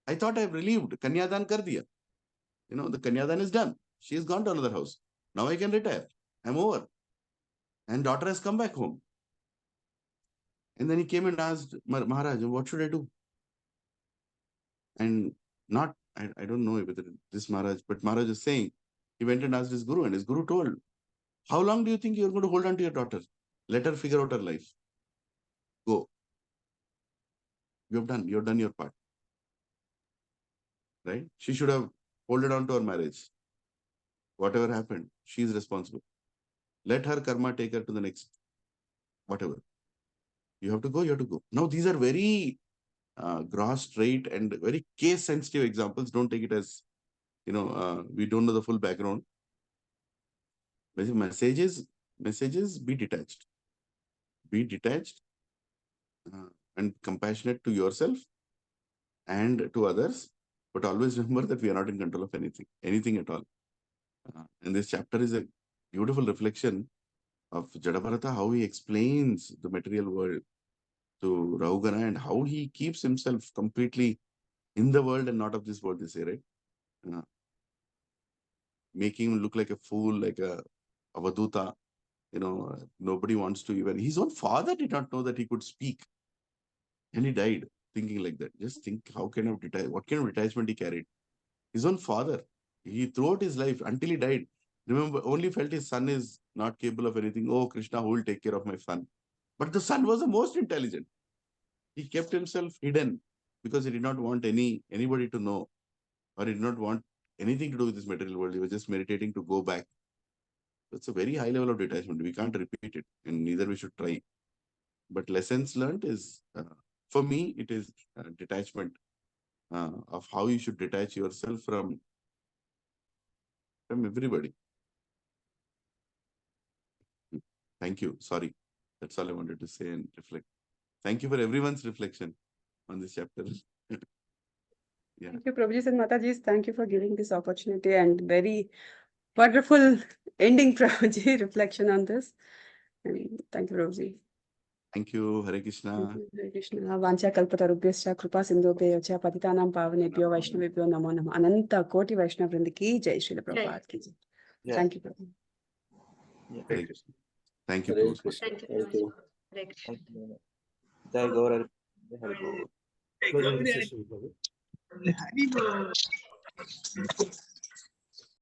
I thought I've relieved. Kanyadan kar diya. The Kanyadan is done. She has gone to another house. Now I can retire. I'm over. And daughter has come back home. And then he came and asked Maharaj, what should I do? And I don't know whether this Maharaj, but Maharaj is saying, he went and asked his Guru, and his Guru told, how long do you think you're going to hold on to your daughter? Let her figure out her life. Go. You've done your part. Right? She should have holded on to her marriage. Whatever happened, she is responsible. Let her karma take her to the next, whatever. You have to go, Now, these are very gross, straight, and very case-sensitive examples. Don't take it as, we don't know the full background. Messages, be detached. Be detached and compassionate to yourself and to others. But always remember that we are not in control of anything at all. And this chapter is a beautiful reflection of Jadabharata, how he explains the material world to Rahugana and how he keeps himself completely in the world and not of this world, they say, right? Making him look like a fool, like a avaduta. Nobody wants to even... His own father did not know that he could speak. And he died thinking like that. Just think what kind of detachment he carried. His own father, he throughout his life until he died, remember, only felt his son is not capable of anything. Oh, Krishna, who will take care of my son? But the son was the most intelligent. He kept himself hidden because he did not want anybody to know, or he did not want anything to do with this material world. He was just meditating to go back. It's a very high level of detachment. We can't repeat it, and neither we should try. But lessons learned is, for me, it is detachment of how you should detach yourself from everybody. Thank you. Sorry. That's all I wanted to say and reflect. Thank you for everyone's reflection on this chapter. Thank you, Prabhuji and Mataji. Thank you for giving this opportunity and very Wonderful ending, Prabhuji, reflection on this. And thank you, Prabhuji. Thank you. Hare Krishna. Hare Krishna. Vancha kalpatarubhyascha kripa sindhubhyo cha patitanam pavanebhyo vaishnavebhyo namo namo. Ananta koti Vaishnav Vrinda ki jai, Srila Prabhupada ki jai. Yeah. Thank you, Prabhuji. Yeah. Hare Krishna. Thank you, Hare Prabhupada. Krishna. Thank you. Thank you. Jai Gaur. Hare Krishna. Closing the session, Prabhu.